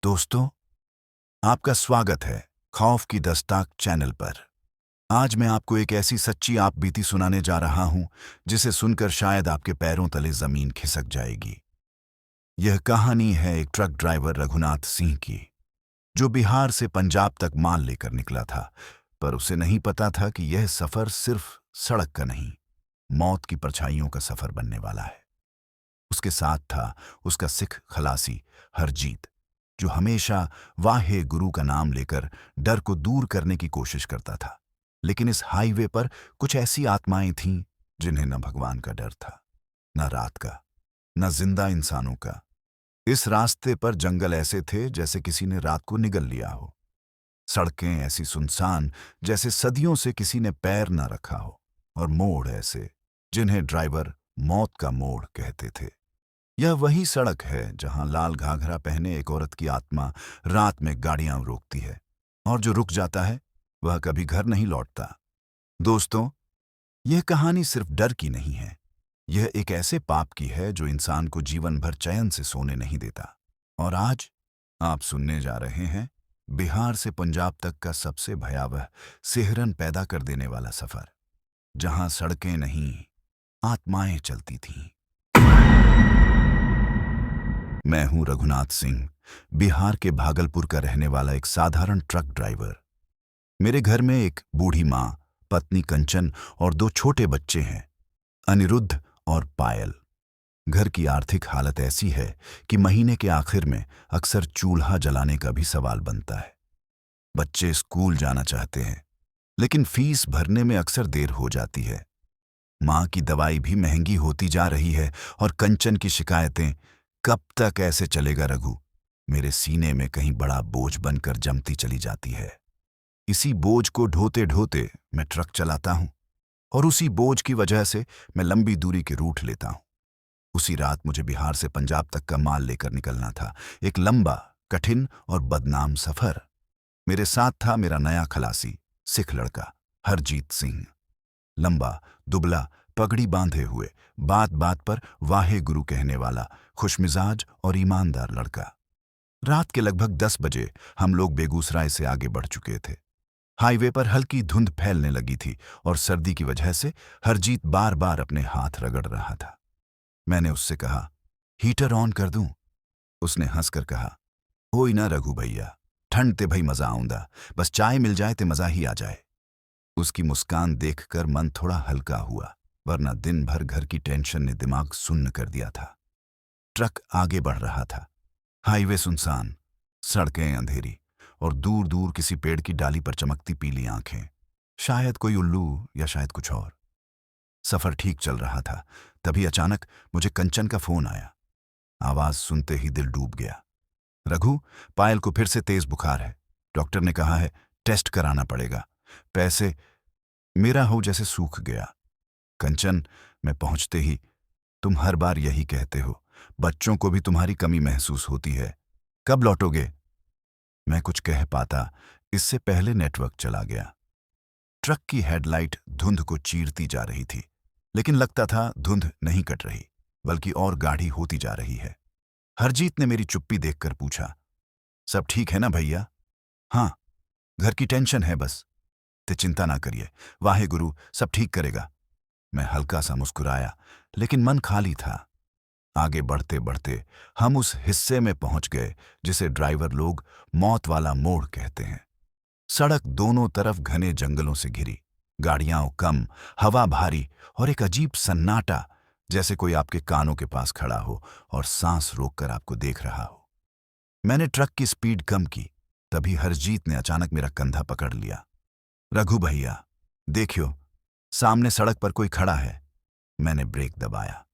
दोस्तों, आपका स्वागत है खौफ की दस्ताक चैनल पर। आज मैं आपको एक ऐसी सच्ची आप बीती सुनाने जा रहा हूं जिसे सुनकर शायद आपके पैरों तले जमीन खिसक जाएगी। यह कहानी है एक ट्रक ड्राइवर रघुनाथ सिंह की, जो बिहार से पंजाब तक माल लेकर निकला था। पर उसे नहीं पता था कि यह सफर सिर्फ सड़क का नहीं, मौत की परछाइयों का सफर बनने वाला है। उसके साथ था उसका सिख खलासी हरजीत, जो हमेशा वाहे गुरु का नाम लेकर डर को दूर करने की कोशिश करता था। लेकिन इस हाईवे पर कुछ ऐसी आत्माएं थीं जिन्हें न भगवान का डर था, न रात का, न जिंदा इंसानों का। इस रास्ते पर जंगल ऐसे थे जैसे किसी ने रात को निगल लिया हो। सड़कें ऐसी सुनसान जैसे सदियों से किसी ने पैर न रखा हो। और मोड़ ऐसे जिन्हें ड्राइवर मौत का मोड़ कहते थे। यह वही सड़क है जहां लाल घाघरा पहने एक औरत की आत्मा रात में गाड़ियां रोकती है, और जो रुक जाता है वह कभी घर नहीं लौटता। दोस्तों, यह कहानी सिर्फ डर की नहीं है। यह एक ऐसे पाप की है जो इंसान को जीवन भर चैन से सोने नहीं देता। और आज आप सुनने जा रहे हैं बिहार से पंजाब तक का सबसे भयावह, सिहरन पैदा कर देने वाला सफर, जहां सड़कें नहीं, आत्माएं चलती थीं। मैं हूं रघुनाथ सिंह, बिहार के भागलपुर का रहने वाला एक साधारण ट्रक ड्राइवर। मेरे घर में एक बूढ़ी माँ, पत्नी कंचन और दो छोटे बच्चे हैं, अनिरुद्ध और पायल। घर की आर्थिक हालत ऐसी है कि महीने के आखिर में अक्सर चूल्हा जलाने का भी सवाल बनता है। बच्चे स्कूल जाना चाहते हैं, लेकिन फीस भरने में अक्सर देर हो जाती है। माँ की दवाई भी महंगी होती जा रही है, और कंचन की शिकायतें, कब तक ऐसे चलेगा रघु, मेरे सीने में कहीं बड़ा बोझ बनकर जमती चली जाती है। इसी बोझ को ढोते ढोते मैं ट्रक चलाता हूं, और उसी बोझ की वजह से मैं लंबी दूरी के रूट लेता हूं। उसी रात मुझे बिहार से पंजाब तक का माल लेकर निकलना था। एक लंबा, कठिन और बदनाम सफर। मेरे साथ था मेरा नया खलासी, सिख लड़का हरजीत सिंह। लंबा, दुबला, पगड़ी बांधे हुए, बात बात पर वाहे गुरु कहने वाला, खुशमिजाज और ईमानदार लड़का। रात के लगभग 10 बजे हम लोग बेगूसराय से आगे बढ़ चुके थे। हाईवे पर हल्की धुंध फैलने लगी थी, और सर्दी की वजह से हरजीत बार बार अपने हाथ रगड़ रहा था। मैंने उससे कहा, हीटर ऑन कर दूं? उसने हंसकर कहा, होई ना रघु भैया, ठंड ते भई मजा आऊंदा, बस चाय मिल जाए ते मजा ही आ जाए। उसकी मुस्कान देखकर मन थोड़ा हल्का हुआ, वरना दिन भर घर की टेंशन ने दिमाग सुन्न कर दिया था। ट्रक आगे बढ़ रहा था। हाईवे सुनसान, सड़कें अंधेरी, और दूर दूर किसी पेड़ की डाली पर चमकती पीली आंखें। शायद कोई उल्लू, या शायद कुछ और। सफर ठीक चल रहा था, तभी अचानक मुझे कंचन का फोन आया। आवाज सुनते ही दिल डूब गया। रघु, पायल को फिर से तेज बुखार है, डॉक्टर ने कहा है टेस्ट कराना पड़ेगा। पैसे, मेरा हो जैसे सूख गया। कंचन, मैं पहुंचते ही, तुम हर बार यही कहते हो, बच्चों को भी तुम्हारी कमी महसूस होती है, कब लौटोगे? मैं कुछ कह पाता, इससे पहले नेटवर्क चला गया। ट्रक की हेडलाइट धुंध को चीरती जा रही थी, लेकिन लगता था धुंध नहीं कट रही, बल्कि और गाढ़ी होती जा रही है। हरजीत ने मेरी चुप्पी देखकर पूछा, सब ठीक है ना भैया? हाँ, घर की टेंशन है बस। ते चिंता ना करिए, वाहे गुरु सब ठीक करेगा। मैं हल्का सा मुस्कुराया, लेकिन मन खाली था। आगे बढ़ते बढ़ते हम उस हिस्से में पहुंच गए जिसे ड्राइवर लोग मौत वाला मोड़ कहते हैं। सड़क दोनों तरफ घने जंगलों से घिरी, गाड़ियां कम, हवा भारी, और एक अजीब सन्नाटा, जैसे कोई आपके कानों के पास खड़ा हो और सांस रोककर आपको देख रहा हो। मैंने ट्रक की स्पीड कम की, तभी हरजीत ने अचानक मेरा कंधा पकड़ लिया। रघु भैया, देखियो, सामने सड़क पर कोई खड़ा है। मैंने ब्रेक दबाया।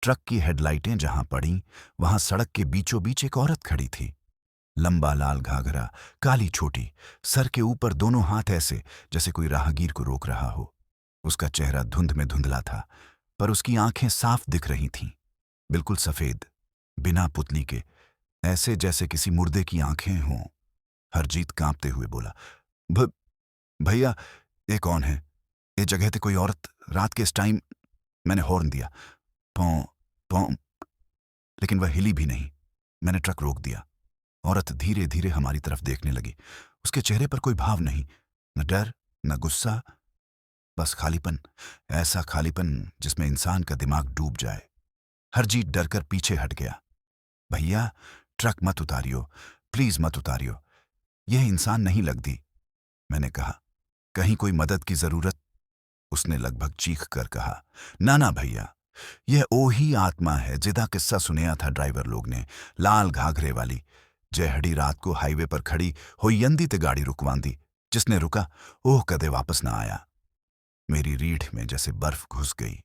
ट्रक की हेडलाइटें जहां पड़ीं, वहां सड़क के बीचों बीच एक औरत खड़ी थी। लंबा लाल घाघरा, काली छोटी, सर के ऊपर दोनों हाथ ऐसे जैसे कोई राहगीर को रोक रहा हो। उसका चेहरा धुंध में धुंधला था, पर उसकी आंखें साफ दिख रही थीं, बिल्कुल सफेद, बिना पुतली के, ऐसे जैसे किसी मुर्दे की आंखें हों। हरजीत कांपते हुए बोला, भ भैया, ये कौन है? ये जगह ते कोई औरत रात के इस टाइम? मैंने हॉर्न दिया, पौ पौ, लेकिन वह हिली भी नहीं। मैंने ट्रक रोक दिया। औरत धीरे धीरे हमारी तरफ देखने लगी। उसके चेहरे पर कोई भाव नहीं, न डर, न गुस्सा, बस खालीपन। ऐसा खालीपन जिसमें इंसान का दिमाग डूब जाए। हरजीत डरकर पीछे हट गया। भैया, ट्रक मत उतारियो, प्लीज मत उतारियो, यह इंसान नहीं लगती, मैंने कहा। कहीं कोई मदद की जरूरत? उसने लगभग चीख कर कहा, ना ना भैया, यह ओही आत्मा है जिदा किस्सा सुनिया था ड्राइवर लोग ने, लाल घाघरे वाली, जहड़ी रात को हाईवे पर खड़ी होयंदी ते गाड़ी रुकवांदी। जिसने रुका ओह कदे वापस ना आया। मेरी रीढ़ में जैसे बर्फ घुस गई।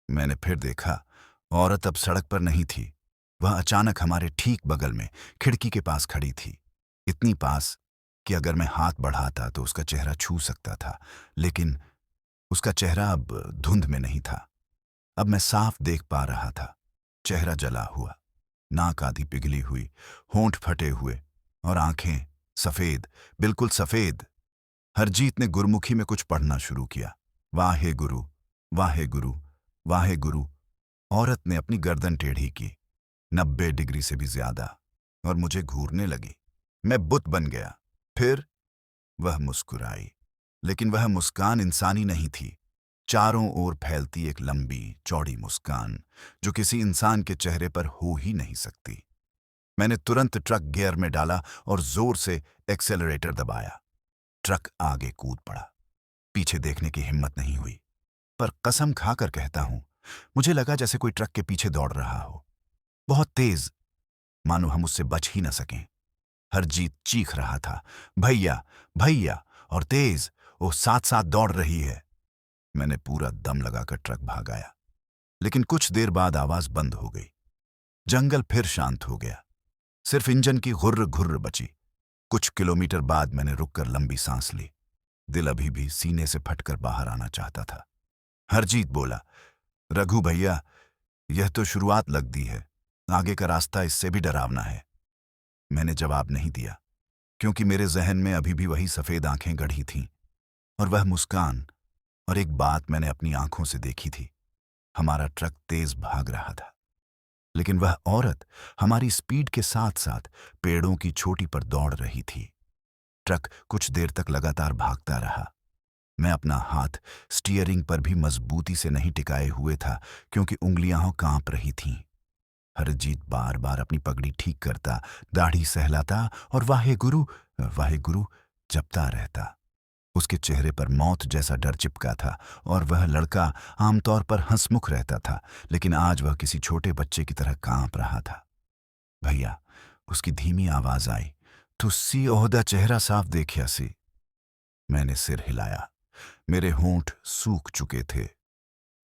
मैंने फिर देखा, औरत अब सड़क पर नहीं थी। वह अचानक हमारे ठीक बगल में खिड़की के पास खड़ी थी, इतनी पास कि अगर मैं हाथ बढ़ाता तो उसका चेहरा छू सकता था, लेकिन उसका चेहरा अब धुंध में नहीं था। अब मैं साफ देख पा रहा था। चेहरा जला हुआ, नाक आधी पिघली हुई, होंठ फटे हुए और आंखें सफेद, बिल्कुल सफेद। हरजीत ने गुरमुखी में कुछ पढ़ना शुरू किया। वाहे गुरु, वाहे गुरु, वाहे गुरु। औरत ने अपनी गर्दन टेढ़ी की, 90 डिग्री से भी ज्यादा, और मुझे घूरने लगी। मैं बुत बन गया। फिर वह मुस्कुराई, लेकिन वह मुस्कान इंसानी नहीं थी। चारों ओर फैलती एक लंबी चौड़ी मुस्कान जो किसी इंसान के चेहरे पर हो ही नहीं सकती। मैंने तुरंत ट्रक गियर में डाला और जोर से एक्सेलरेटर दबाया। ट्रक आगे कूद पड़ा। पीछे देखने की हिम्मत नहीं हुई, पर कसम खाकर कहता हूं, मुझे लगा जैसे कोई ट्रक के पीछे दौड़ रहा हो, बहुत तेज, मानो हम उससे बच ही न सकें। हरजीत चीख रहा था, भैया भैया, और तेज वो साथ साथ दौड़ रही है। मैंने पूरा दम लगाकर ट्रक भागाया, लेकिन कुछ देर बाद आवाज बंद हो गई। जंगल फिर शांत हो गया, सिर्फ इंजन की घुर्र घुर्र बची। कुछ किलोमीटर बाद मैंने रुककर लंबी सांस ली। दिल अभी भी सीने से फटकर बाहर आना चाहता था। हरजीत बोला, रघु भैया, यह तो शुरुआत लगती है, आगे का रास्ता इससे भी डरावना है। मैंने जवाब नहीं दिया, क्योंकि मेरे जहन में अभी भी वही सफेद आंखें गढ़ी थीं, और वह मुस्कान, और एक बात मैंने अपनी आंखों से देखी थी। हमारा ट्रक तेज भाग रहा था, लेकिन वह औरत हमारी स्पीड के साथ साथ पेड़ों की चोटी पर दौड़ रही थी। ट्रक कुछ देर तक लगातार भागता रहा। मैं अपना हाथ स्टीयरिंग पर भी मजबूती से नहीं टिकाए हुए था, क्योंकि उंगलियां कांप रही थीं। हरजीत बार बार अपनी पगड़ी ठीक करता, दाढ़ी सहलाता और वाहे गुरु जपता रहता। उसके चेहरे पर मौत जैसा डर चिपका था, और वह लड़का आमतौर पर हंसमुख रहता था, लेकिन आज वह किसी छोटे बच्चे की तरह कांप रहा था। भैया, उसकी धीमी आवाज आई, तुस्सी ओहदा चेहरा साफ देखिया सी। मैंने सिर हिलाया। मेरे होंठ सूख चुके थे।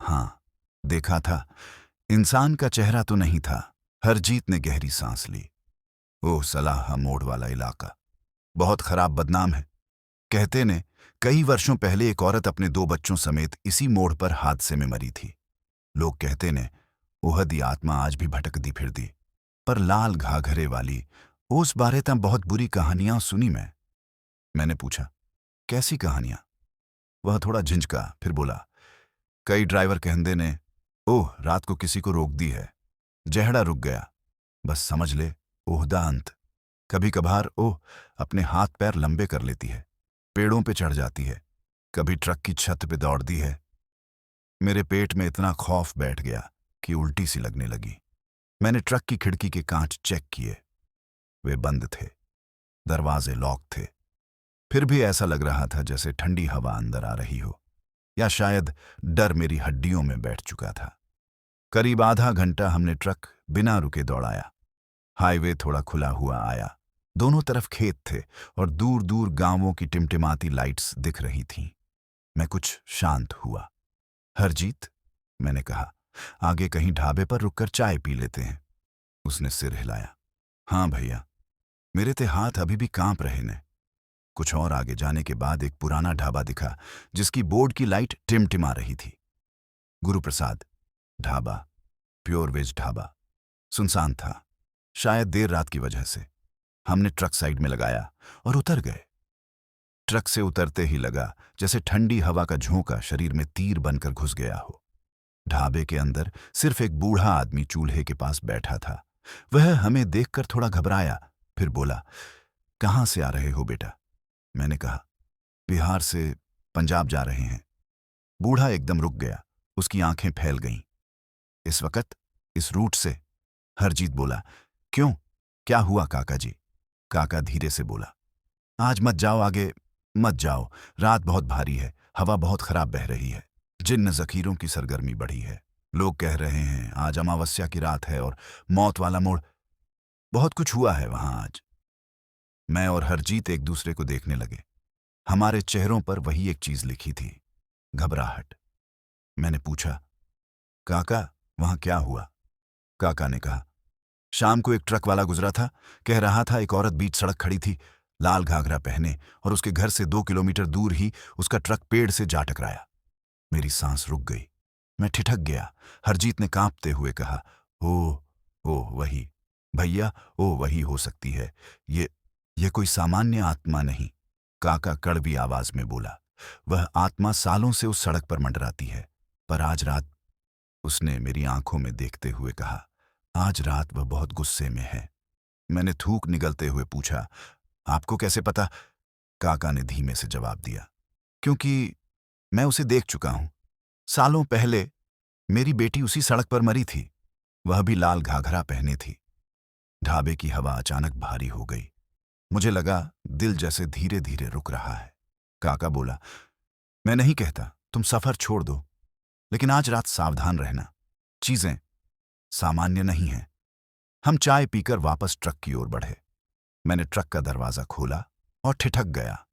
हाँ, देखा था। इंसान का चेहरा तो नहीं था। हरजीत ने गहरी सांस ली। ओह सलाह मोड़ वाला इलाका बहुत खराब बदनाम है। कहते ने कई वर्षों पहले एक औरत अपने 2 बच्चों समेत इसी मोड़ पर हादसे में मरी थी। लोग कहते ने ओहदी आत्मा आज भी भटकदी फिरदी, पर लाल घाघरे वाली उस बारे तक बहुत बुरी कहानियां सुनी मैंने पूछा, कैसी कहानियां? वह थोड़ा झिंझका, फिर बोला, कई ड्राइवर कहंदे ने ओह रात को किसी को रोक दी है, जहड़ा रुक गया, बस समझ ले ओहदा अंत। कभी कभार ओह अपने हाथ पैर लंबे कर लेती है, पेड़ों पे चढ़ जाती है, कभी ट्रक की छत पे दौड़ती है। मेरे पेट में इतना खौफ बैठ गया कि उल्टी सी लगने लगी। मैंने ट्रक की खिड़की के कांच चेक किए, वे बंद थे, दरवाजे लॉक थे। फिर भी ऐसा लग रहा था जैसे ठंडी हवा अंदर आ रही हो, या शायद डर मेरी हड्डियों में बैठ चुका था। करीब आधा घंटा हमने ट्रक बिना रुके दौड़ाया। हाईवे थोड़ा खुला हुआ आया, दोनों तरफ खेत थे और दूर दूर गांवों की टिमटिमाती लाइट्स दिख रही थीं। मैं कुछ शांत हुआ। हरजीत, मैंने कहा, आगे कहीं ढाबे पर रुककर चाय पी लेते हैं। उसने सिर हिलाया। हाँ भैया। मेरे ते हाथ अभी भी कांप रहे ने। कुछ और आगे जाने के बाद एक पुराना ढाबा दिखा, जिसकी बोर्ड की लाइट टिमटिमा रही थी। Guruprasad Dhaba, pure veg dhaba. सुनसान था, शायद देर रात की वजह से। हमने ट्रक साइड में लगाया और उतर गए। ट्रक से उतरते ही लगा जैसे ठंडी हवा का झोंका शरीर में तीर बनकर घुस गया हो। ढाबे के अंदर सिर्फ एक बूढ़ा आदमी चूल्हे के पास बैठा था। वह हमें देखकर थोड़ा घबराया, फिर बोला, कहाँ से आ रहे हो बेटा? मैंने कहा, बिहार से पंजाब जा रहे हैं। बूढ़ा एकदम रुक गया, उसकी आंखें फैल गईं। इस वक्त? इस रूट से? हरजीत बोला, क्यों, क्या हुआ काका जी? काका धीरे से बोला, आज मत जाओ आगे, मत जाओ, रात बहुत भारी है, हवा बहुत खराब बह रही है, जिन्न जखीरों की सरगर्मी बढ़ी है। लोग कह रहे हैं आज अमावस्या की रात है और मौत वाला मोड़। बहुत कुछ हुआ है वहां आज। मैं और हरजीत एक दूसरे को देखने लगे। हमारे चेहरों पर वही एक चीज लिखी थी, घबराहट। मैंने पूछा, काका वहां क्या हुआ? काका ने कहा, शाम को एक ट्रक वाला गुजरा था, कह रहा था एक औरत बीच सड़क खड़ी थी, लाल घाघरा पहने, और उसके घर से 2 किलोमीटर दूर ही उसका ट्रक पेड़ से जा टकराया। मेरी सांस रुक गई, मैं ठिठक गया। हरजीत ने कांपते हुए कहा, ओ वही भैया, ओ वही हो सकती है। ये कोई सामान्य आत्मा नहीं। काका कड़वी आवाज में बोला, वह आत्मा सालों से उस सड़क पर मंडराती है, पर आज रात, उसने मेरी आंखों में देखते हुए कहा, आज रात वह बहुत गुस्से में है। मैंने थूक निगलते हुए पूछा, आपको कैसे पता? काका ने धीमे से जवाब दिया, क्योंकि मैं उसे देख चुका हूं। सालों पहले मेरी बेटी उसी सड़क पर मरी थी, वह भी लाल घाघरा पहने थी। ढाबे की हवा अचानक भारी हो गई। मुझे लगा दिल जैसे धीरे धीरे रुक रहा है। काका बोला, मैं नहीं कहता तुम सफर छोड़ दो, लेकिन आज रात सावधान रहना, चीजें सामान्य नहीं हैं। हम चाय पीकर वापस ट्रक की ओर बढ़े। मैंने ट्रक का दरवाजा खोला और ठिठक गया।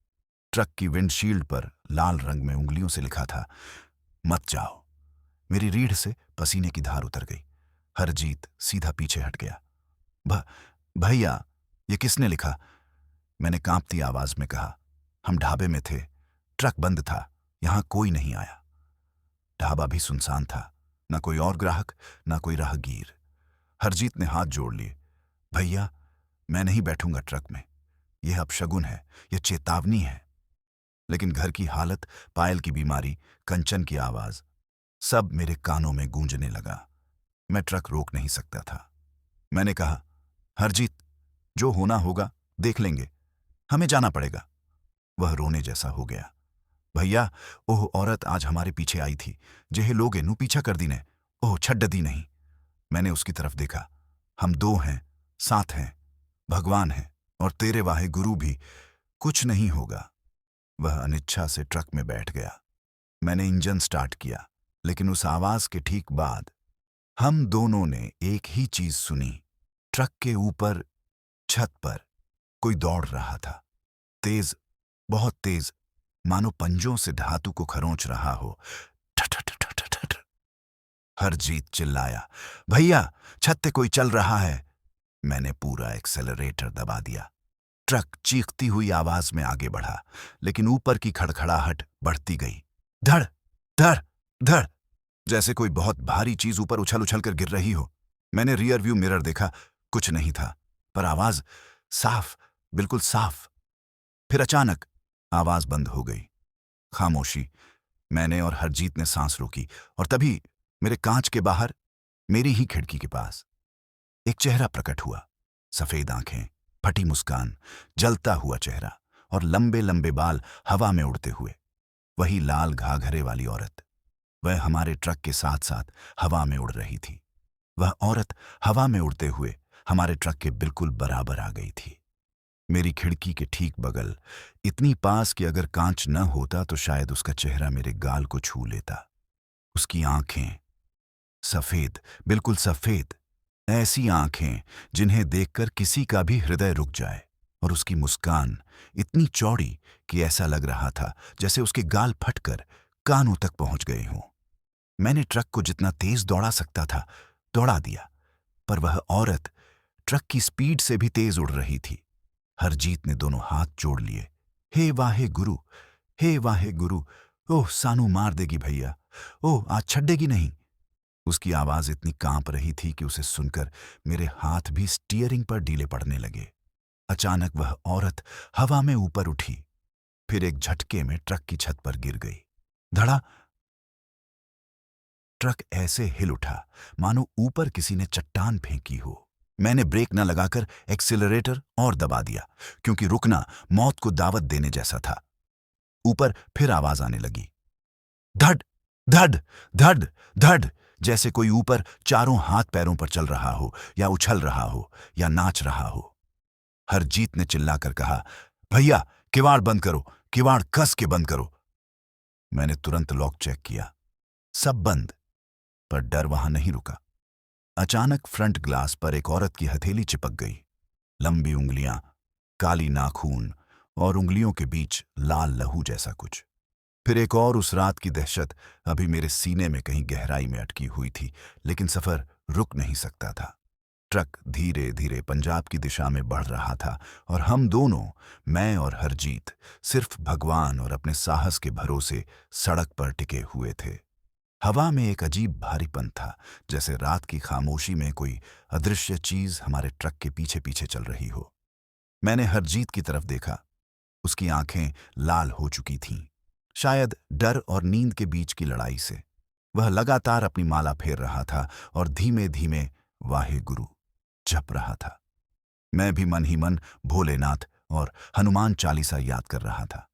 ट्रक की विंडशील्ड पर लाल रंग में उंगलियों से लिखा था, मत जाओ। मेरी रीढ़ से पसीने की धार उतर गई। हरजीत सीधा पीछे हट गया। भ भैया, ये किसने लिखा? मैंने कांपती आवाज में कहा, हम ढाबे में थे, ट्रक बंद था, यहां कोई नहीं आया। ढाबा भी सुनसान था, न कोई और ग्राहक, न कोई राहगीर। हरजीत ने हाथ जोड़ लिए, भैया मैं नहीं बैठूंगा ट्रक में, यह अपशगुन है, यह चेतावनी है। लेकिन घर की हालत, पायल की बीमारी, कंचन की आवाज, सब मेरे कानों में गूंजने लगा। मैं ट्रक रोक नहीं सकता था। मैंने कहा, हरजीत, जो होना होगा देख लेंगे, हमें जाना पड़ेगा। वह रोने जैसा हो गया। भैया, ओह औरत आज हमारे पीछे आई थी, जेहे लोगे नू पीछा कर दी ने, ओह छड्ड दी नहीं। मैंने उसकी तरफ देखा। हम दो हैं, साथ हैं, भगवान है, और तेरे वाहे गुरु भी, कुछ नहीं होगा। वह अनिच्छा से ट्रक में बैठ गया। मैंने इंजन स्टार्ट किया, लेकिन उस आवाज के ठीक बाद हम दोनों ने एक ही चीज सुनी। ट्रक के ऊपर छत पर कोई दौड़ रहा था, तेज, बहुत तेज, मानो पंजों से धातु को खरोंच रहा हो। ठठ। हरजीत चिल्लाया, भैया छत पे कोई चल रहा है। मैंने पूरा एक्सेलरेटर दबा दिया। ट्रक चीखती हुई आवाज में आगे बढ़ा, लेकिन ऊपर की खड़खड़ाहट बढ़ती गई। धड़ धड़ धड़, जैसे कोई बहुत भारी चीज ऊपर उछल उछल कर गिर रही हो। मैंने रियर व्यू मिरर देखा, कुछ नहीं था, पर आवाज साफ, बिल्कुल साफ। फिर अचानक आवाज बंद हो गई। खामोशी। मैंने और हरजीत ने सांस रोकी, और तभी मेरे कांच के बाहर, मेरी ही खिड़की के पास, एक चेहरा प्रकट हुआ। सफेद आंखें, फटी मुस्कान, जलता हुआ चेहरा, और लंबे लंबे बाल हवा में उड़ते हुए। वही लाल घाघरे वाली औरत। वह हमारे ट्रक के साथ साथ हवा में उड़ रही थी। वह औरत हवा में उड़ते हुए हमारे ट्रक के बिल्कुल बराबर आ गई थी। मेरी खिड़की के ठीक बगल, इतनी पास कि अगर कांच न होता तो शायद उसका चेहरा मेरे गाल को छू लेता। उसकी आंखें सफेद, बिल्कुल सफेद, ऐसी आंखें जिन्हें देखकर किसी का भी हृदय रुक जाए, और उसकी मुस्कान इतनी चौड़ी कि ऐसा लग रहा था जैसे उसके गाल फटकर कानों तक पहुंच गए हों। मैंने ट्रक को जितना तेज दौड़ा सकता था दौड़ा दिया, पर वह औरत ट्रक की स्पीड से भी तेज उड़ रही थी। हरजीत ने दोनों हाथ जोड़ लिए। हे वाहे गुरु, हे वाहे गुरु, ओह सानू मार देगी भैया, ओह आज छड्डेगी नहीं। उसकी आवाज इतनी कांप रही थी कि उसे सुनकर मेरे हाथ भी स्टीयरिंग पर ढीले पड़ने लगे। अचानक वह औरत हवा में ऊपर उठी, फिर एक झटके में ट्रक की छत पर गिर गई। धड़ा। ट्रक ऐसे हिल उठा मानो ऊपर किसी ने चट्टान फेंकी हो। मैंने ब्रेक न लगाकर एक्सीलरेटर और दबा दिया, क्योंकि रुकना मौत को दावत देने जैसा था। ऊपर फिर आवाज आने लगी, धड़ धड़ धड़ धड़, जैसे कोई ऊपर चारों हाथ पैरों पर चल रहा हो, या उछल रहा हो, या नाच रहा हो। हरजीत ने चिल्लाकर कहा, भैया किवाड़ बंद करो, किवाड़ कस के बंद करो। मैंने तुरंत लॉक चेक किया, सब बंद, पर डर वहां नहीं रुका। अचानक फ्रंट ग्लास पर एक औरत की हथेली चिपक गई। लंबी उंगलियां, काली नाखून और उंगलियों के बीच लाल लहू जैसा कुछ। फिर एक और उस रात की दहशत अभी मेरे सीने में कहीं गहराई में अटकी हुई थी, लेकिन सफर रुक नहीं सकता था। ट्रक धीरे धीरे पंजाब की दिशा में बढ़ रहा था और हम दोनों, मैं और हरजीत, सिर्फ भगवान और अपने साहस के भरोसे सड़क पर टिके हुए थे। हवा में एक अजीब भारीपन था, जैसे रात की खामोशी में कोई अदृश्य चीज हमारे ट्रक के पीछे पीछे चल रही हो। मैंने हरजीत की तरफ देखा। उसकी आंखें लाल हो चुकी थीं, शायद डर और नींद के बीच की लड़ाई से। वह लगातार अपनी माला फेर रहा था और धीमे धीमे वाहे गुरु जप रहा था। मैं भी मन ही मन भोलेनाथ और हनुमान चालीसा याद कर रहा था।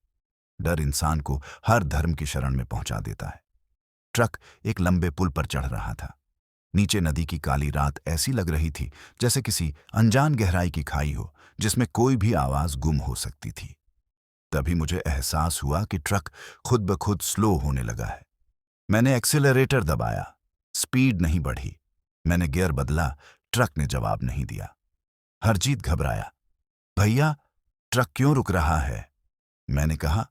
डर इंसान को हर धर्म की शरण में पहुंचा देता है। ट्रक एक लंबे पुल पर चढ़ रहा था। नीचे नदी की काली रात ऐसी लग रही थी जैसे किसी अनजान गहराई की खाई हो, जिसमें कोई भी आवाज गुम हो सकती थी। तभी मुझे एहसास हुआ कि ट्रक खुद ब खुद स्लो होने लगा है। मैंने एक्सीलरेटर दबाया, स्पीड नहीं बढ़ी। मैंने गियर बदला, ट्रक ने जवाब नहीं दिया। हरजीत घबराया, भैया ट्रक क्यों रुक रहा है? मैंने कहा,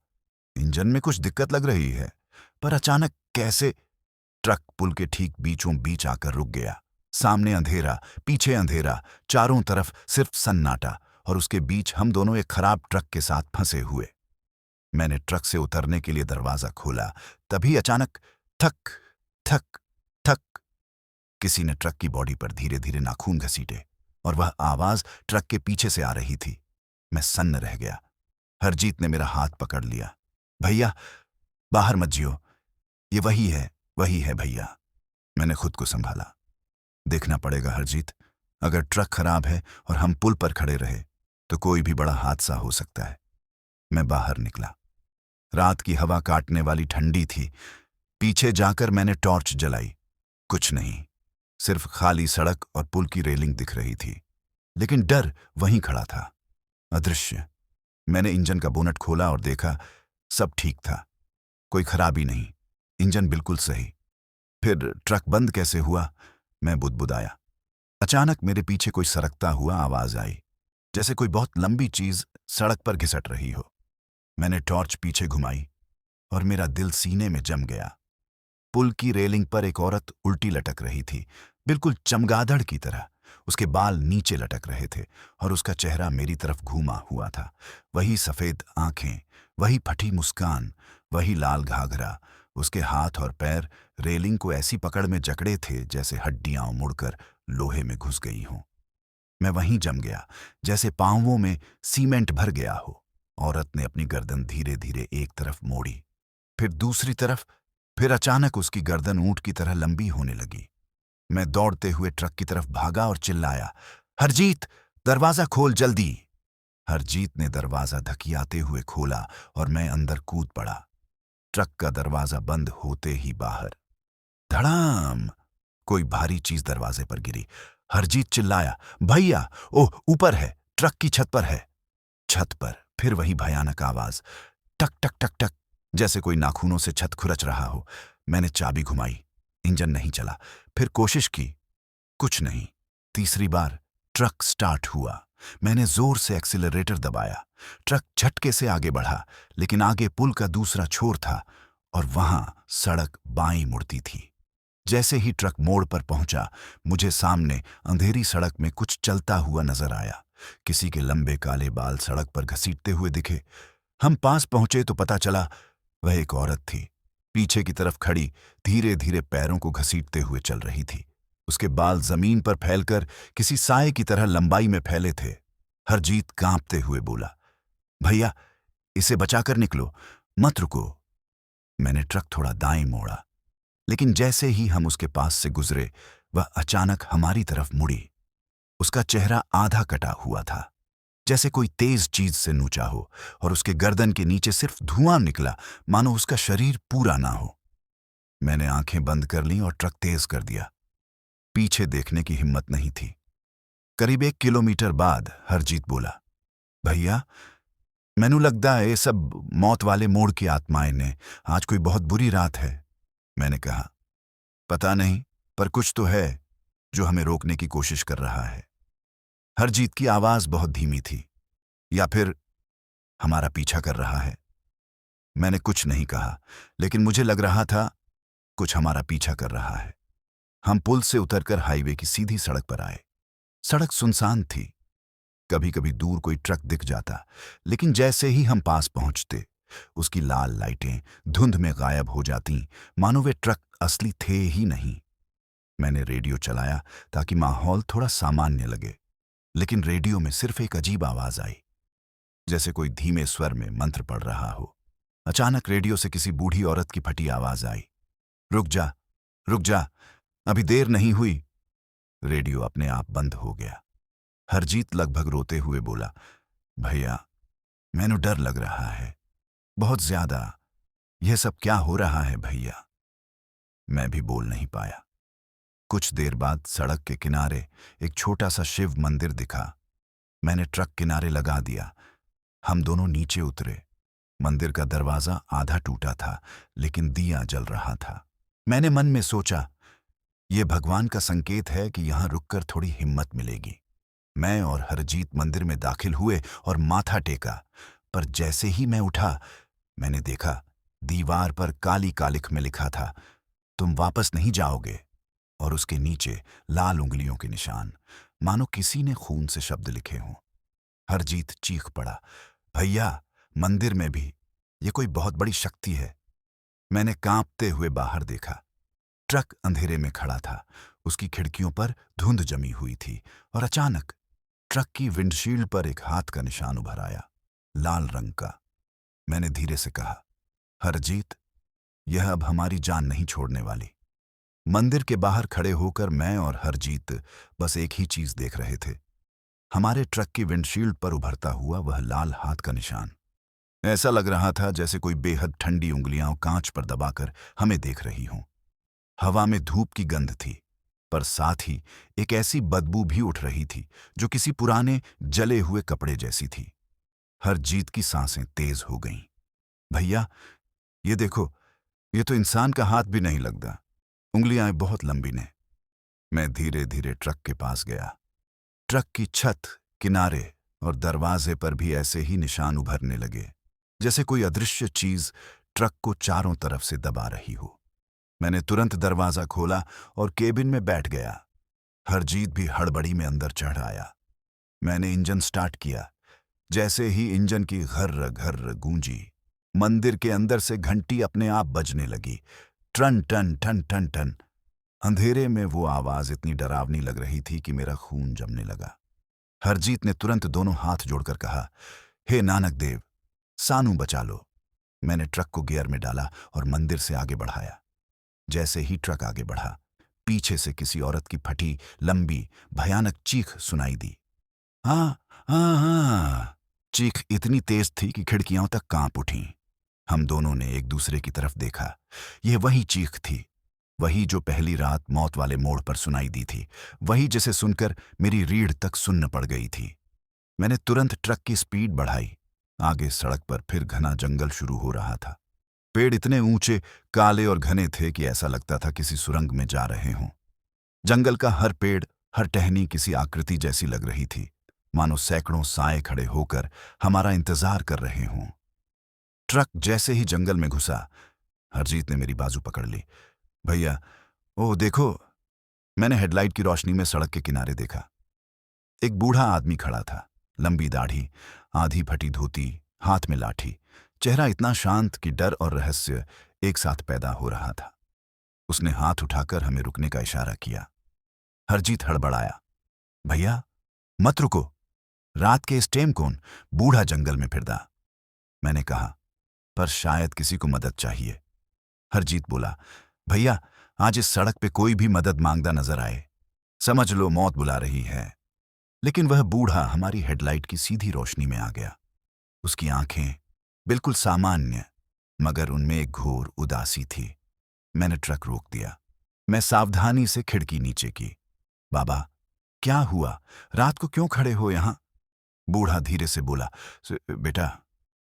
इंजन में कुछ दिक्कत लग रही है। पर अचानक कैसे ट्रक पुल के ठीक बीचों बीच आकर रुक गया। सामने अंधेरा, पीछे अंधेरा, चारों तरफ सिर्फ सन्नाटा, और उसके बीच हम दोनों एक खराब ट्रक के साथ फंसे हुए। मैंने ट्रक से उतरने के लिए दरवाजा खोला, तभी अचानक थक थक थक, किसी ने ट्रक की बॉडी पर धीरे धीरे नाखून घसीटे, और वह आवाज ट्रक के पीछे से आ रही थी। मैं सन्न रह गया। हरजीत ने मेरा हाथ पकड़ लिया, भैया बाहर मत जियो, ये वही है भैया। मैंने खुद को संभाला। देखना पड़ेगा हरजीत, अगर ट्रक खराब है और हम पुल पर खड़े रहे तो कोई भी बड़ा हादसा हो सकता है। मैं बाहर निकला। रात की हवा काटने वाली ठंडी थी। पीछे जाकर मैंने टॉर्च जलाई। कुछ नहीं, सिर्फ खाली सड़क और पुल की रेलिंग दिख रही थी। लेकिन डर वहीं खड़ा था, अदृश्य। मैंने इंजन का बोनट खोला और देखा, सब ठीक था, कोई खराबी नहीं, इंजन बिल्कुल सही। फिर ट्रक बंद कैसे हुआ? मैं बुदबुदाया। अचानक मेरे पीछे कोई सरकता हुआ आवाज आई, जैसे कोई बहुत लंबी चीज सड़क पर घिसट रही हो। मैंने टॉर्च पीछे घुमाई और मेरा दिल सीने में जम गया। पुल की रेलिंग पर एक औरत उल्टी लटक रही थी, बिल्कुल चमगादड़ की तरह। उसके बाल नीचे लटक रहे थे और उसका चेहरा मेरी तरफ घूमा हुआ था। वही सफेद आंखें, वही फटी मुस्कान, वही लाल घाघरा। उसके हाथ और पैर रेलिंग को ऐसी पकड़ में जकड़े थे जैसे हड्डियां मुड़कर लोहे में घुस गई हों। मैं वहीं जम गया, जैसे पांवों में सीमेंट भर गया हो। औरत ने अपनी गर्दन धीरे धीरे एक तरफ मोड़ी, फिर दूसरी तरफ, फिर अचानक उसकी गर्दन ऊंट की तरह लंबी होने लगी। मैं दौड़ते हुए ट्रक की तरफ भागा और चिल्लाया, हरजीत दरवाजा खोल जल्दी। हरजीत ने दरवाजा धकियाते हुए खोला और मैं अंदर कूद पड़ा। ट्रक का दरवाजा बंद होते ही बाहर धड़ाम, कोई भारी चीज दरवाजे पर गिरी। हरजीत चिल्लाया, भैया ओह ऊपर है, ट्रक की छत पर है। छत पर फिर वही भयानक आवाज, टक टक टक टक, जैसे कोई नाखूनों से छत खुरच रहा हो। मैंने चाबी घुमाई, इंजन नहीं चला। फिर कोशिश की, कुछ नहीं। तीसरी बार ट्रक स्टार्ट हुआ। मैंने जोर से एक्सीलरेटर दबाया। ट्रक झटके से आगे बढ़ा, लेकिन आगे पुल का दूसरा छोर था और वहां सड़क बाईं मुड़ती थी। जैसे ही ट्रक मोड़ पर पहुंचा, मुझे सामने अंधेरी सड़क में कुछ चलता हुआ नजर आया। किसी के लंबे काले बाल सड़क पर घसीटते हुए दिखे। हम पास पहुंचे तो पता चला वह एक औरत थी, पीछे की तरफ खड़ी, धीरे धीरे पैरों को घसीटते हुए चल रही थी। उसके बाल जमीन पर फैलकर किसी साए की तरह लंबाई में फैले थे। हरजीत कांपते हुए बोला, भैया इसे बचाकर निकलो, मत रुको। मैंने ट्रक थोड़ा दाएं मोड़ा, लेकिन जैसे ही हम उसके पास से गुजरे, वह अचानक हमारी तरफ मुड़ी। उसका चेहरा आधा कटा हुआ था, जैसे कोई तेज चीज से नोचा हो, और उसके गर्दन के नीचे सिर्फ धुआं निकला, मानो उसका शरीर पूरा ना हो। मैंने आंखें बंद कर लीं और ट्रक तेज कर दिया। पीछे देखने की हिम्मत नहीं थी। करीब 1 किलोमीटर बाद हरजीत बोला, भैया, मैनू लगदा है ये सब मौत वाले मोड़ की आत्माएं ने, आज कोई बहुत बुरी रात है। मैंने कहा, पता नहीं, पर कुछ तो है जो हमें रोकने की कोशिश कर रहा है। हरजीत की आवाज बहुत धीमी थी। या फिर हमारा पीछा कर रहा है। मैंने कुछ नहीं कहा, लेकिन मुझे लग रहा था कुछ हमारा पीछा कर रहा है। हम पुल से उतरकर हाईवे की सीधी सड़क पर आए। सड़क सुनसान थी। कभी कभी दूर कोई ट्रक दिख जाता, लेकिन जैसे ही हम पास पहुंचते, उसकी लाल लाइटें धुंध में गायब हो जातीं, मानो वे ट्रक असली थे ही नहीं। मैंने रेडियो चलाया ताकि माहौल थोड़ा सामान्य लगे, लेकिन रेडियो में सिर्फ एक अजीब आवाज आई, जैसे कोई धीमे स्वर में मंत्र पढ़ रहा हो। अचानक रेडियो से किसी बूढ़ी औरत की फटी आवाज आई, रुक जा, अभी देर नहीं हुई। रेडियो अपने आप बंद हो गया। हरजीत लगभग रोते हुए बोला, भैया, मैनू डर लग रहा है, बहुत ज्यादा। यह सब क्या हो रहा है भैया? मैं भी बोल नहीं पाया। कुछ देर बाद सड़क के किनारे एक छोटा सा शिव मंदिर दिखा। मैंने ट्रक किनारे लगा दिया। हम दोनों नीचे उतरे। मंदिर का दरवाजा आधा टूटा था, लेकिन दिया जल रहा था। मैंने मन में सोचा, यह भगवान का संकेत है कि यहां रुककर थोड़ी हिम्मत मिलेगी। मैं और हरजीत मंदिर में दाखिल हुए और माथा टेका, पर जैसे ही मैं उठा, मैंने देखा दीवार पर काली कालिख में लिखा था, तुम वापस नहीं जाओगे, और उसके नीचे लाल उंगलियों के निशान, मानो किसी ने खून से शब्द लिखे हों। हरजीत चीख पड़ा, भैया, मंदिर में भी ये कोई बहुत बड़ी शक्ति है। मैंने कांपते हुए बाहर देखा। ट्रक अंधेरे में खड़ा था, उसकी खिड़कियों पर धुंध जमी हुई थी, और अचानक ट्रक की विंडशील्ड पर एक हाथ का निशान उभर आया, लाल रंग का। मैंने धीरे से कहा, हरजीत, यह अब हमारी जान नहीं छोड़ने वाली। मंदिर के बाहर खड़े होकर मैं और हरजीत बस एक ही चीज देख रहे थे, हमारे ट्रक की विंडशील्ड पर उभरता हुआ वह लाल हाथ का निशान। ऐसा लग रहा था जैसे कोई बेहद ठंडी उंगलियां कांच पर दबाकर हमें देख रही हों। हवा में धूप की गंध थी, पर साथ ही एक ऐसी बदबू भी उठ रही थी जो किसी पुराने जले हुए कपड़े जैसी थी। हरजीत की सांसें तेज हो गईं। भैया, ये देखो, ये तो इंसान का हाथ भी नहीं लगता, उंगलियां बहुत लंबी ने। मैं धीरे धीरे ट्रक के पास गया। ट्रक की छत, किनारे और दरवाजे पर भी ऐसे ही निशान उभरने लगे, जैसे कोई अदृश्य चीज ट्रक को चारों तरफ से दबा रही हो। मैंने तुरंत दरवाजा खोला और केबिन में बैठ गया। हरजीत भी हड़बड़ी में अंदर चढ़ आया। मैंने इंजन स्टार्ट किया। जैसे ही इंजन की घर्र घर्र गूंजी, मंदिर के अंदर से घंटी अपने आप बजने लगी, टन टन टन टन टन। अंधेरे में वो आवाज इतनी डरावनी लग रही थी कि मेरा खून जमने लगा। हरजीत ने तुरंत दोनों हाथ जोड़कर कहा, हे नानक देव, सानू बचा लो। मैंने ट्रक को गियर में डाला और मंदिर से आगे बढ़ाया। जैसे ही ट्रक आगे बढ़ा, पीछे से किसी औरत की फटी, लंबी, भयानक चीख सुनाई दी। हाँ, हाँ, हाँ। चीख इतनी तेज थी कि खिड़कियां तक कांप उठीं। हम दोनों ने एक दूसरे की तरफ देखा। यह वही चीख थी, वही जो पहली रात मौत वाले मोड़ पर सुनाई दी थी, वही जिसे सुनकर मेरी रीढ़ तक सुन्न पड़ गई थी। मैंने तुरंत ट्रक की स्पीड बढ़ाई। आगे सड़क पर फिर घना जंगल शुरू हो रहा था। पेड़ इतने ऊंचे, काले और घने थे कि ऐसा लगता था किसी सुरंग में जा रहे हों। जंगल का हर पेड़, हर टहनी किसी आकृति जैसी लग रही थी, मानो सैकड़ों साए खड़े होकर हमारा इंतजार कर रहे हों। ट्रक जैसे ही जंगल में घुसा, हरजीत ने मेरी बाजू पकड़ ली। भैया, ओह देखो। मैंने हेडलाइट की रोशनी में सड़क के किनारे देखा। एक बूढ़ा आदमी खड़ा था, लंबी दाढ़ी, आधी फटी धोती, हाथ में लाठी, चेहरा इतना शांत कि डर और रहस्य एक साथ पैदा हो रहा था। उसने हाथ उठाकर हमें रुकने का इशारा किया। हरजीत हड़बड़ाया, भैया, मत रुको, रात के इस टेम कौन बूढ़ा जंगल में फिरदा। मैंने कहा, पर शायद किसी को मदद चाहिए। हरजीत बोला, भैया, आज इस सड़क पे कोई भी मदद मांगता नजर आए, समझ लो मौत बुला रही है। लेकिन वह बूढ़ा हमारी हेडलाइट की सीधी रोशनी में आ गया। उसकी आंखें बिल्कुल सामान्य, मगर उनमें एक घोर उदासी थी। मैंने ट्रक रोक दिया। मैं सावधानी से खिड़की नीचे की। बाबा, क्या हुआ? रात को क्यों खड़े हो यहां? बूढ़ा धीरे से बोला, बेटा,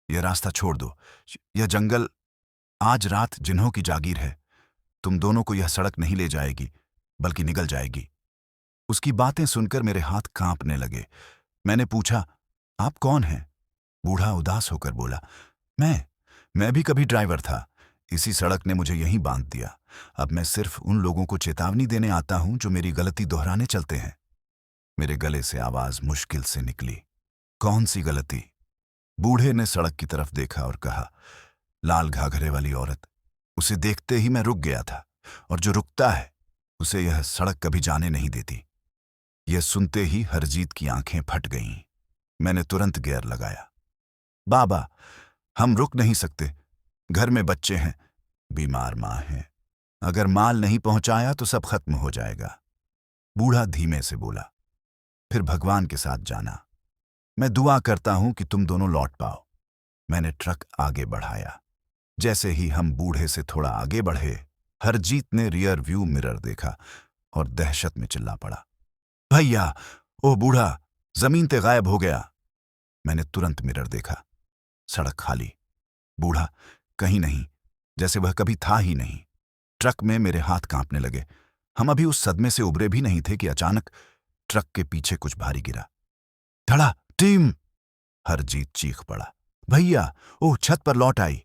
यह रास्ता छोड़ दो। यह जंगल आज रात जिन्हों की जागीर है। तुम दोनों को यह सड़क नहीं ले जाएगी, बल्कि निगल जाएगी। उसकी बातें सुनकर मेरे हाथ कांपने लगे। मैंने पूछा, आप कौन हैं? बूढ़ा उदास होकर बोला, मैं भी कभी ड्राइवर था। इसी सड़क ने मुझे यहीं बांध दिया। अब मैं सिर्फ उन लोगों को चेतावनी देने आता हूं जो मेरी गलती दोहराने चलते हैं। मेरे गले से आवाज मुश्किल से निकली, कौन सी गलती? बूढ़े ने सड़क की तरफ देखा और कहा, लाल घाघरे वाली औरत। उसे देखते ही मैं रुक गया था, और जो रुकता है उसे यह सड़क कभी जाने नहीं देती। यह सुनते ही हरजीत की आंखें फट गईं। मैंने तुरंत गियर लगाया। बाबा, हम रुक नहीं सकते। घर में बच्चे हैं, बीमार मां है। अगर माल नहीं पहुंचाया तो सब खत्म हो जाएगा। बूढ़ा धीमे से बोला, फिर भगवान के साथ जाना। मैं दुआ करता हूं कि तुम दोनों लौट पाओ। मैंने ट्रक आगे बढ़ाया। जैसे ही हम बूढ़े से थोड़ा आगे बढ़े, हरजीत ने रियर व्यू मिरर देखा और दहशत में चिल्ला पड़ा, भैया, ओ बूढ़ा जमीन ते गायब हो गया। मैंने तुरंत मिरर देखा। सड़क खाली। बूढ़ा कहीं नहीं, जैसे वह कभी था ही नहीं। ट्रक में मेरे हाथ कांपने लगे। हम अभी उस सदमे से उबरे भी नहीं थे कि अचानक ट्रक के पीछे कुछ भारी गिरा। धड़ा टीम! हरजीत चीख पड़ा, भैया, ओह, छत पर लौट आई।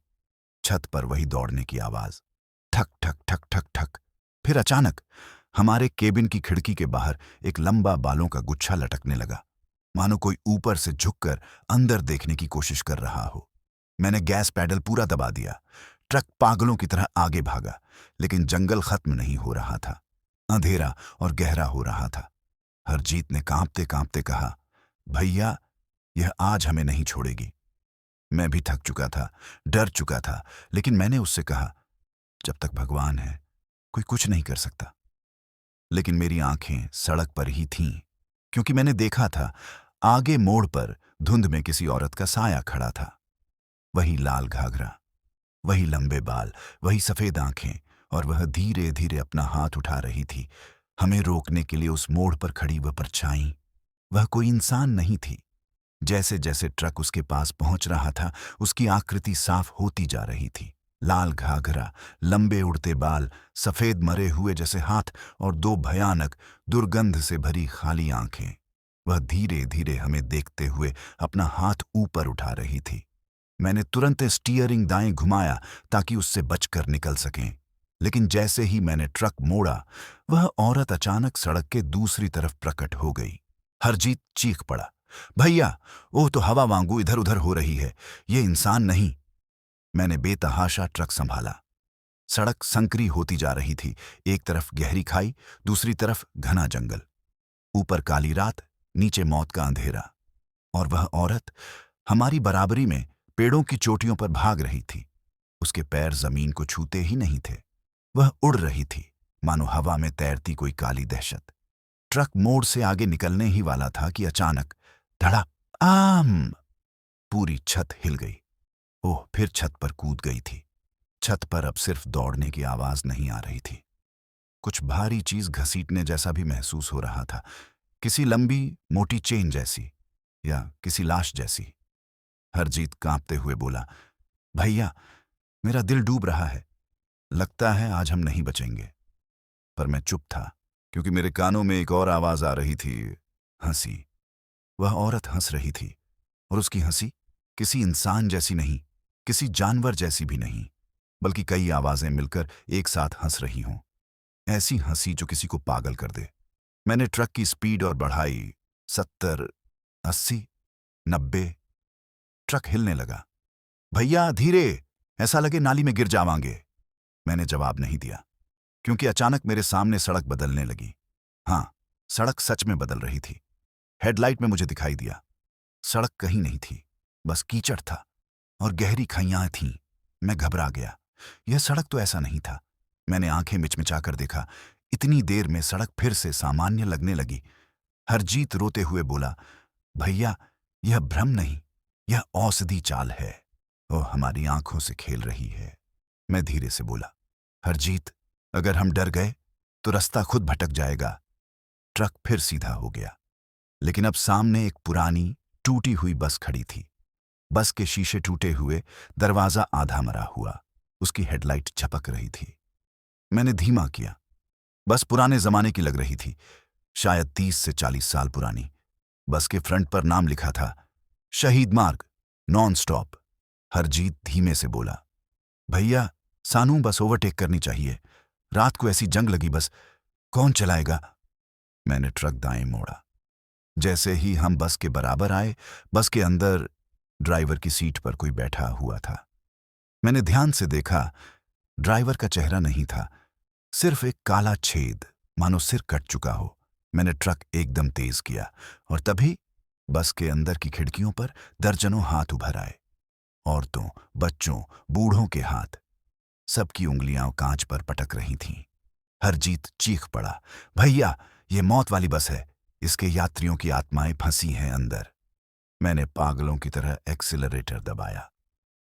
छत पर वही दौड़ने की आवाज, ठक ठक ठक ठक ठक। फिर अचानक हमारे केबिन की खिड़की के बाहर एक लंबा बालों का गुच्छा लटकने लगा, मानो कोई ऊपर से झुककर अंदर देखने की कोशिश कर रहा हो। मैंने गैस पैडल पूरा दबा दिया। ट्रक पागलों की तरह आगे भागा, लेकिन जंगल खत्म नहीं हो रहा था। अंधेरा और गहरा हो रहा था। हरजीत ने कांपते कांपते कहा, भैया, यह आज हमें नहीं छोड़ेगी। मैं भी थक चुका था, डर चुका था, लेकिन मैंने उससे कहा, जब तक भगवान है कोई कुछ नहीं कर सकता। लेकिन मेरी आंखें सड़क पर ही थीं, क्योंकि मैंने देखा था आगे मोड़ पर धुंध में किसी औरत का साया खड़ा था। वही लाल घाघरा, वही लंबे बाल, वही सफेद आंखें, और वह धीरे धीरे अपना हाथ उठा रही थी, हमें रोकने के लिए। उस मोड़ पर खड़ी वह परछाई, वह कोई इंसान नहीं थी। जैसे जैसे ट्रक उसके पास पहुंच रहा था, उसकी आकृति साफ होती जा रही थी। लाल घाघरा, लंबे उड़ते बाल, सफेद मरे हुए जैसे हाथ, और दो भयानक दुर्गंध से भरी खाली आंखें। वह धीरे धीरे हमें देखते हुए अपना हाथ ऊपर उठा रही थी। मैंने तुरंत स्टीयरिंग दाएं घुमाया ताकि उससे बचकर निकल सकें, लेकिन जैसे ही मैंने ट्रक मोड़ा, वह औरत अचानक सड़क के दूसरी तरफ प्रकट हो गई। हरजीत चीख पड़ा, भैया, ओह, तो हवा वांगू इधर उधर हो रही है, ये इंसान नहीं। मैंने बेतहाशा ट्रक संभाला। सड़क संकरी होती जा रही थी। एक तरफ गहरी खाई, दूसरी तरफ घना जंगल। ऊपर काली रात, नीचे मौत का अंधेरा। और वह औरत हमारी बराबरी में पेड़ों की चोटियों पर भाग रही थी। उसके पैर जमीन को छूते ही नहीं थे। वह उड़ रही थी, मानो हवा में तैरती कोई काली दहशत। ट्रक मोड़ से आगे निकलने ही वाला था कि अचानक धड़ा आम! पूरी छत हिल गई। ओह, फिर छत पर कूद गई थी। छत पर अब सिर्फ दौड़ने की आवाज नहीं आ रही थी। कुछ भारी चीज घसीटने जैसा भी महसूस हो रहा था, किसी लंबी मोटी चेन जैसी, या किसी लाश जैसी। हरजीत कांपते हुए बोला, भैया, मेरा दिल डूब रहा है। लगता है आज हम नहीं बचेंगे। पर मैं चुप था, क्योंकि मेरे कानों में एक और आवाज आ रही थी, हंसी। वह औरत हंस रही थी, और उसकी हंसी किसी इंसान जैसी नहीं, किसी जानवर जैसी भी नहीं, बल्कि कई आवाजें मिलकर एक साथ हंस रही हों। ऐसी हंसी जो किसी को पागल कर दे। मैंने ट्रक की स्पीड और बढ़ाई। 70, 80, 90। ट्रक हिलने लगा। भैया धीरे, ऐसा लगे नाली में गिर जावांगे। मैंने जवाब नहीं दिया, क्योंकि अचानक मेरे सामने सड़क बदलने लगी। हाँ, सड़क सच में बदल रही थी। हेडलाइट में मुझे दिखाई दिया, सड़क कहीं नहीं थी, बस कीचड़ था और गहरी खइयां थीं। मैं घबरा गया। यह सड़क तो ऐसा नहीं था। मैंने आंखें मिचमिचाकर देखा। इतनी देर में सड़क फिर से सामान्य लगने लगी। हरजीत रोते हुए बोला, भैया, यह भ्रम नहीं, यह औषधि चाल है। वो हमारी आंखों से खेल रही है। मैं धीरे से बोला, हरजीत, अगर हम डर गए तो रास्ता खुद भटक जाएगा। ट्रक फिर सीधा हो गया, लेकिन अब सामने एक पुरानी टूटी हुई बस खड़ी थी। बस के शीशे टूटे हुए, दरवाजा आधा मरा हुआ, उसकी हेडलाइट झपक रही थी। मैंने धीमा किया। बस पुराने जमाने की लग रही थी, शायद 30 से 40 साल पुरानी। बस के फ्रंट पर नाम लिखा था, शहीद मार्ग, नॉन स्टॉप। हरजीत धीमे से बोला, भैया, सानू बस ओवरटेक करनी चाहिए। रात को ऐसी जंग लगी बस, कौन चलाएगा? मैंने ट्रक दाएं मोड़ा। जैसे ही हम बस के बराबर आए, बस के अंदर ड्राइवर की सीट पर कोई बैठा हुआ था। मैंने ध्यान से देखा, ड्राइवर का चेहरा नहीं था, सिर्फ एक काला छेद, मानो सिर कट चुका हो। मैंने ट्रक एकदम तेज किया और तभी बस के अंदर की खिड़कियों पर दर्जनों हाथ उभर आए। औरतों, बच्चों, बूढ़ों के हाथ, सबकी उंगलियां कांच पर पटक रही थीं। हरजीत चीख पड़ा, भैया, ये मौत वाली बस है, इसके यात्रियों की आत्माएं फंसी हैं अंदर। मैंने पागलों की तरह एक्सीलरेटर दबाया।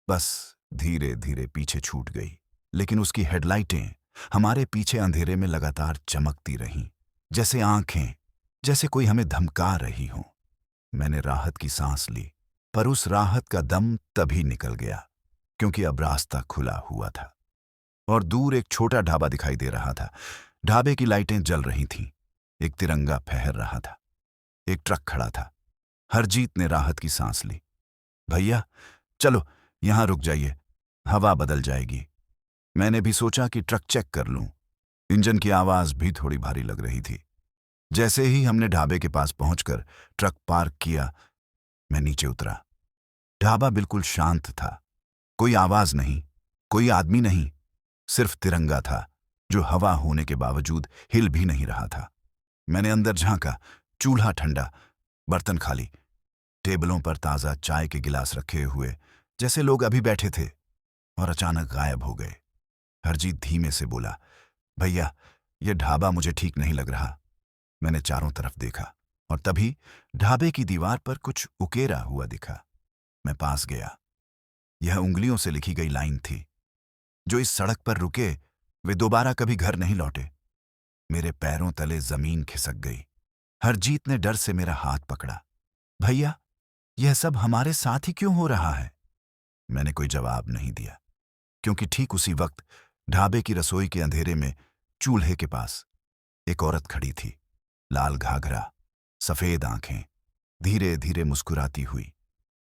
बस धीरे धीरे पीछे छूट गई, लेकिन उसकी हेडलाइटें हमारे पीछे अंधेरे में लगातार चमकती रहीं, जैसे आंखें, जैसे कोई हमें धमका रही हो। मैंने राहत की सांस ली, पर उस राहत का दम तभी निकल गया, क्योंकि अब रास्ता खुला हुआ था और दूर एक छोटा ढाबा दिखाई दे रहा था। ढाबे की लाइटें जल रही थीं, एक तिरंगा फहर रहा था, एक ट्रक खड़ा था। हरजीत ने राहत की सांस ली, भैया, चलो यहां रुक जाइए, हवा बदल जाएगी। मैंने भी सोचा कि ट्रक चेक कर लूं। इंजन की आवाज भी थोड़ी भारी लग रही थी। जैसे ही हमने ढाबे के पास पहुंचकर ट्रक पार्क किया, मैं नीचे उतरा। ढाबा बिल्कुल शांत था, कोई आवाज नहीं, कोई आदमी नहीं, सिर्फ तिरंगा था जो हवा होने के बावजूद हिल भी नहीं रहा था। मैंने अंदर झांका, चूल्हा ठंडा, बर्तन खाली, टेबलों पर ताजा चाय के गिलास रखे हुए, जैसे लोग अभी बैठे थे और अचानक गायब हो गए। हरजीत धीमे से बोला, भैया, यह ढाबा मुझे ठीक नहीं लग रहा। मैंने चारों तरफ देखा और तभी ढाबे की दीवार पर कुछ उकेरा हुआ दिखा। मैं पास गया। यह उंगलियों से लिखी गई लाइन थी, जो इस सड़क पर रुके वे दोबारा कभी घर नहीं लौटे। मेरे पैरों तले जमीन खिसक गई। हरजीत ने डर से मेरा हाथ पकड़ा, भैया, यह सब हमारे साथ ही क्यों हो रहा है? मैंने कोई जवाब नहीं दिया, क्योंकि ठीक उसी वक्त ढाबे की रसोई के अंधेरे में चूल्हे के पास एक औरत खड़ी थी, लाल घाघरा, सफेद आंखें, धीरे धीरे मुस्कुराती हुई।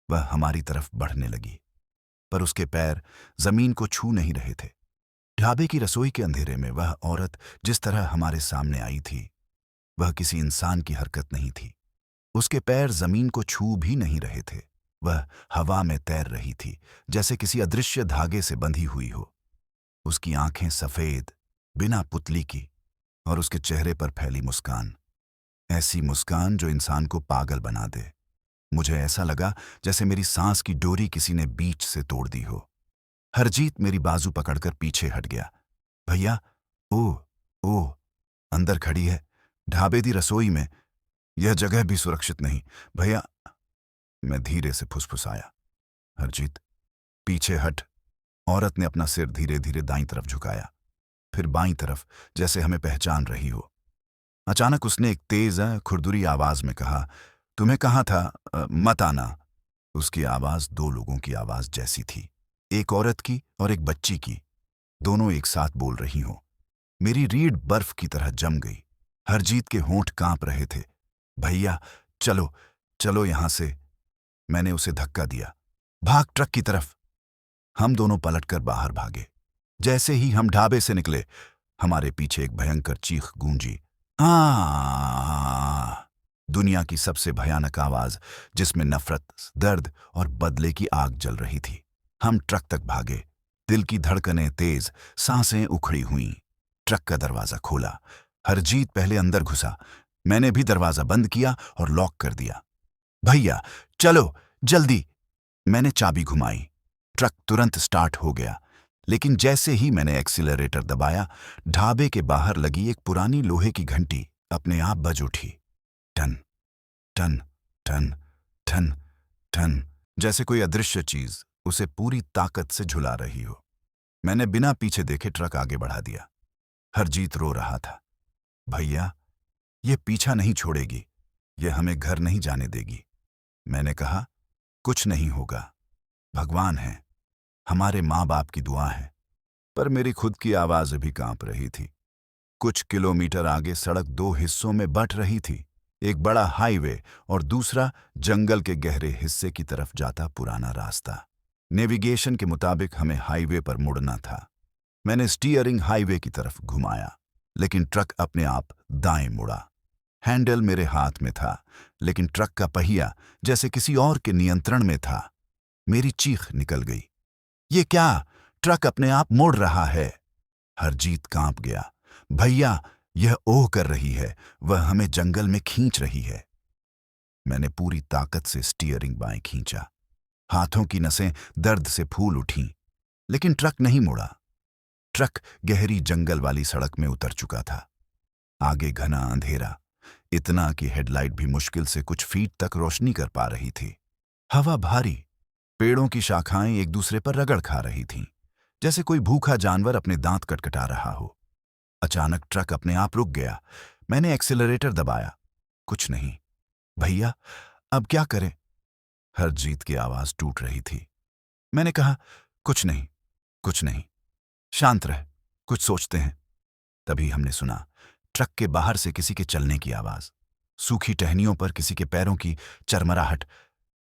वह हमारी तरफ बढ़ने लगी, पर उसके पैर जमीन को छू नहीं रहे थे। ढाबे की रसोई के अंधेरे में वह औरत जिस तरह हमारे सामने आई थी, वह किसी इंसान की हरकत नहीं थी। उसके पैर जमीन को छू भी नहीं रहे थे, वह हवा में तैर रही थी, जैसे किसी अदृश्य धागे से बंधी हुई हो। उसकी आंखें सफेद, बिना पुतली की, और उसके चेहरे पर फैली मुस्कान, ऐसी मुस्कान जो इंसान को पागल बना दे। मुझे ऐसा लगा जैसे मेरी सांस की डोरी किसी ने बीच से तोड़ दी हो। हरजीत मेरी बाजू पकड़कर पीछे हट गया। भैया, ओह, अंदर खड़ी है, ढाबे दी रसोई में, यह जगह भी सुरक्षित नहीं, भैया। मैं धीरे से फुसफुसाया, हरजीत, पीछे हट। औरत ने अपना सिर धीरे धीरे दाईं तरफ झुकाया, फिर बाईं तरफ, जैसे हमें पहचान रही हो। अचानक उसने एक तेज खुरदुरी आवाज में कहा, तुम्हें कहा था मत आना। उसकी आवाज दो लोगों की आवाज जैसी थी, एक औरत की और एक बच्ची की, दोनों एक साथ बोल रही हो। मेरी रीढ़ बर्फ की तरह जम गई। हरजीत के होंठ कांप रहे थे। भैया, चलो चलो यहां से। मैंने उसे धक्का दिया, भाग ट्रक की तरफ। हम दोनों पलटकर बाहर भागे। जैसे ही हम ढाबे से निकले, हमारे पीछे एक भयंकर चीख गूंजी, आ! दुनिया की सबसे भयानक आवाज, जिसमें नफरत, दर्द और बदले की आग जल रही थी। हम ट्रक तक भागे, दिल की धड़कनें तेज, सांसें उखड़ी हुईं। ट्रक का दरवाजा खोला। हरजीत पहले अंदर घुसा। मैंने भी दरवाजा बंद किया और लॉक कर दिया। भैया, चलो जल्दी। मैंने चाबी घुमाई। ट्रक तुरंत स्टार्ट हो गया, लेकिन जैसे ही मैंने एक्सीलरेटर दबाया, ढाबे के बाहर लगी एक पुरानी लोहे की घंटी अपने आप बज उठी। टन। टन टन टन टन, जैसे कोई अदृश्य चीज उसे पूरी ताकत से झुला रही हो। मैंने बिना पीछे देखे ट्रक आगे बढ़ा दिया। हरजीत रो रहा था। भैया, ये पीछा नहीं छोड़ेगी, ये हमें घर नहीं जाने देगी। मैंने कहा, कुछ नहीं होगा, भगवान है, हमारे माँ बाप की दुआ है। पर मेरी खुद की आवाज भी कांप रही थी। कुछ किलोमीटर आगे सड़क दो हिस्सों में बंट रही थी, एक बड़ा हाईवे और दूसरा जंगल के गहरे हिस्से की तरफ जाता पुराना रास्ता। नेविगेशन के मुताबिक हमें हाईवे पर मुड़ना था। मैंने स्टीयरिंग हाईवे की तरफ घुमाया, लेकिन ट्रक अपने आप दाएं मुड़ा। हैंडल मेरे हाथ में था, लेकिन ट्रक का पहिया जैसे किसी और के नियंत्रण में था। मेरी चीख निकल गई, ये क्या? ट्रक अपने आप मुड़ रहा है। हरजीत कांप गया। भैया, यह ओह कर रही है, वह हमें जंगल में खींच रही है। मैंने पूरी ताकत से स्टीयरिंग बाएं खींचा। हाथों की नसें दर्द से फूल उठीं, लेकिन ट्रक नहीं मुड़ा। ट्रक गहरी जंगल वाली सड़क में उतर चुका था। आगे घना अंधेरा, इतना कि हेडलाइट भी मुश्किल से कुछ फीट तक रोशनी कर पा रही थी। हवा भारी, पेड़ों की शाखाएं एक दूसरे पर रगड़ खा रही थीं, जैसे कोई भूखा जानवर अपने दांत कटकटा रहा हो। अचानक ट्रक अपने आप रुक गया। मैंने एक्सीलरेटर दबाया, कुछ नहीं। भैया, अब क्या करें? हरजीत की आवाज टूट रही थी। मैंने कहा, कुछ नहीं, कुछ नहीं, शांत रह, कुछ सोचते हैं। तभी हमने सुना ट्रक के बाहर से किसी के चलने की आवाज, सूखी टहनियों पर किसी के पैरों की चरमराहट,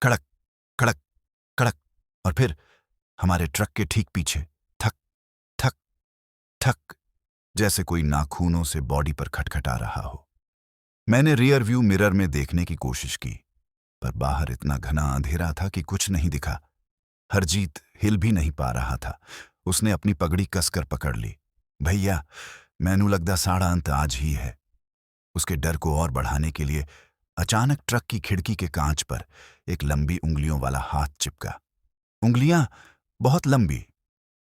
कड़क कड़क कड़क, और फिर हमारे ट्रक के ठीक पीछे थक थक थक, जैसे कोई नाखूनों से बॉडी पर खटखटा रहा हो। मैंने रियर व्यू मिरर में देखने की कोशिश की, पर बाहर इतना घना अंधेरा था कि कुछ नहीं दिखा। हरजीत हिल भी नहीं पा रहा था। उसने अपनी पगड़ी कसकर पकड़ ली। भैया, मैनू लगदा साड़ा अंत आज ही है। उसके डर को और बढ़ाने के लिए अचानक ट्रक की खिड़की के कांच पर एक लंबी उंगलियों वाला हाथ चिपका। उंगलियां बहुत लंबी,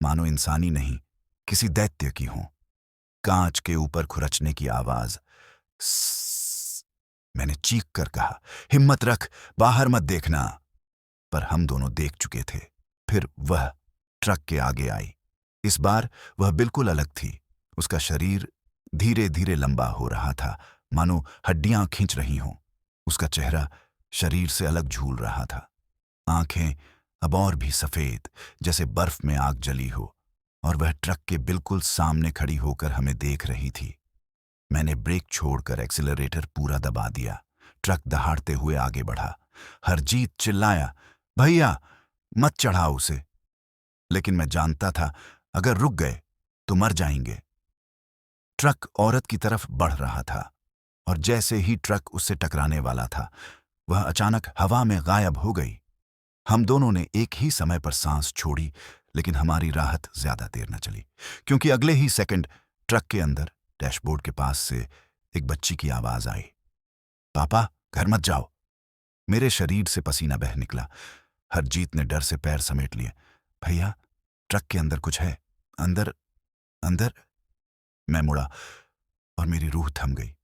मानो इंसानी नहीं, किसी दैत्य की हों। कांच के ऊपर खुरचने की आवाज। "स्स", मैंने चीख कर कहा, हिम्मत रख, बाहर मत देखना। पर हम दोनों देख चुके थे। फिर वह ट्रक के आगे आई। इस बार वह बिल्कुल अलग थी। उसका शरीर धीरे धीरे लंबा हो रहा था, मानो हड्डियां खींच रही हों। उसका चेहरा शरीर से अलग झूल रहा था। आंखें अब और भी सफेद, जैसे बर्फ में आग जली हो, और वह ट्रक के बिल्कुल सामने खड़ी होकर हमें देख रही थी। मैंने ब्रेक छोड़कर एक्सीलरेटर पूरा दबा दिया। ट्रक दहाड़ते हुए आगे बढ़ा। हरजीत चिल्लाया, भैया, मत चढ़ाओ उसे। लेकिन मैं जानता था, अगर रुक गए तो मर जाएंगे। ट्रक औरत की तरफ बढ़ रहा था, और जैसे ही ट्रक उससे टकराने वाला था, वह अचानक हवा में गायब हो गई। हम दोनों ने एक ही समय पर सांस छोड़ी, लेकिन हमारी राहत ज्यादा देर न चली, क्योंकि अगले ही सेकंड ट्रक के अंदर डैशबोर्ड के पास से एक बच्ची की आवाज आई, पापा, घर मत जाओ। मेरे शरीर से पसीना बह निकला। हरजीत ने डर से पैर समेट लिए। भैया, ट्रक के अंदर कुछ है, अंदर अंदर। मैं मुड़ा और मेरी रूह थम गई।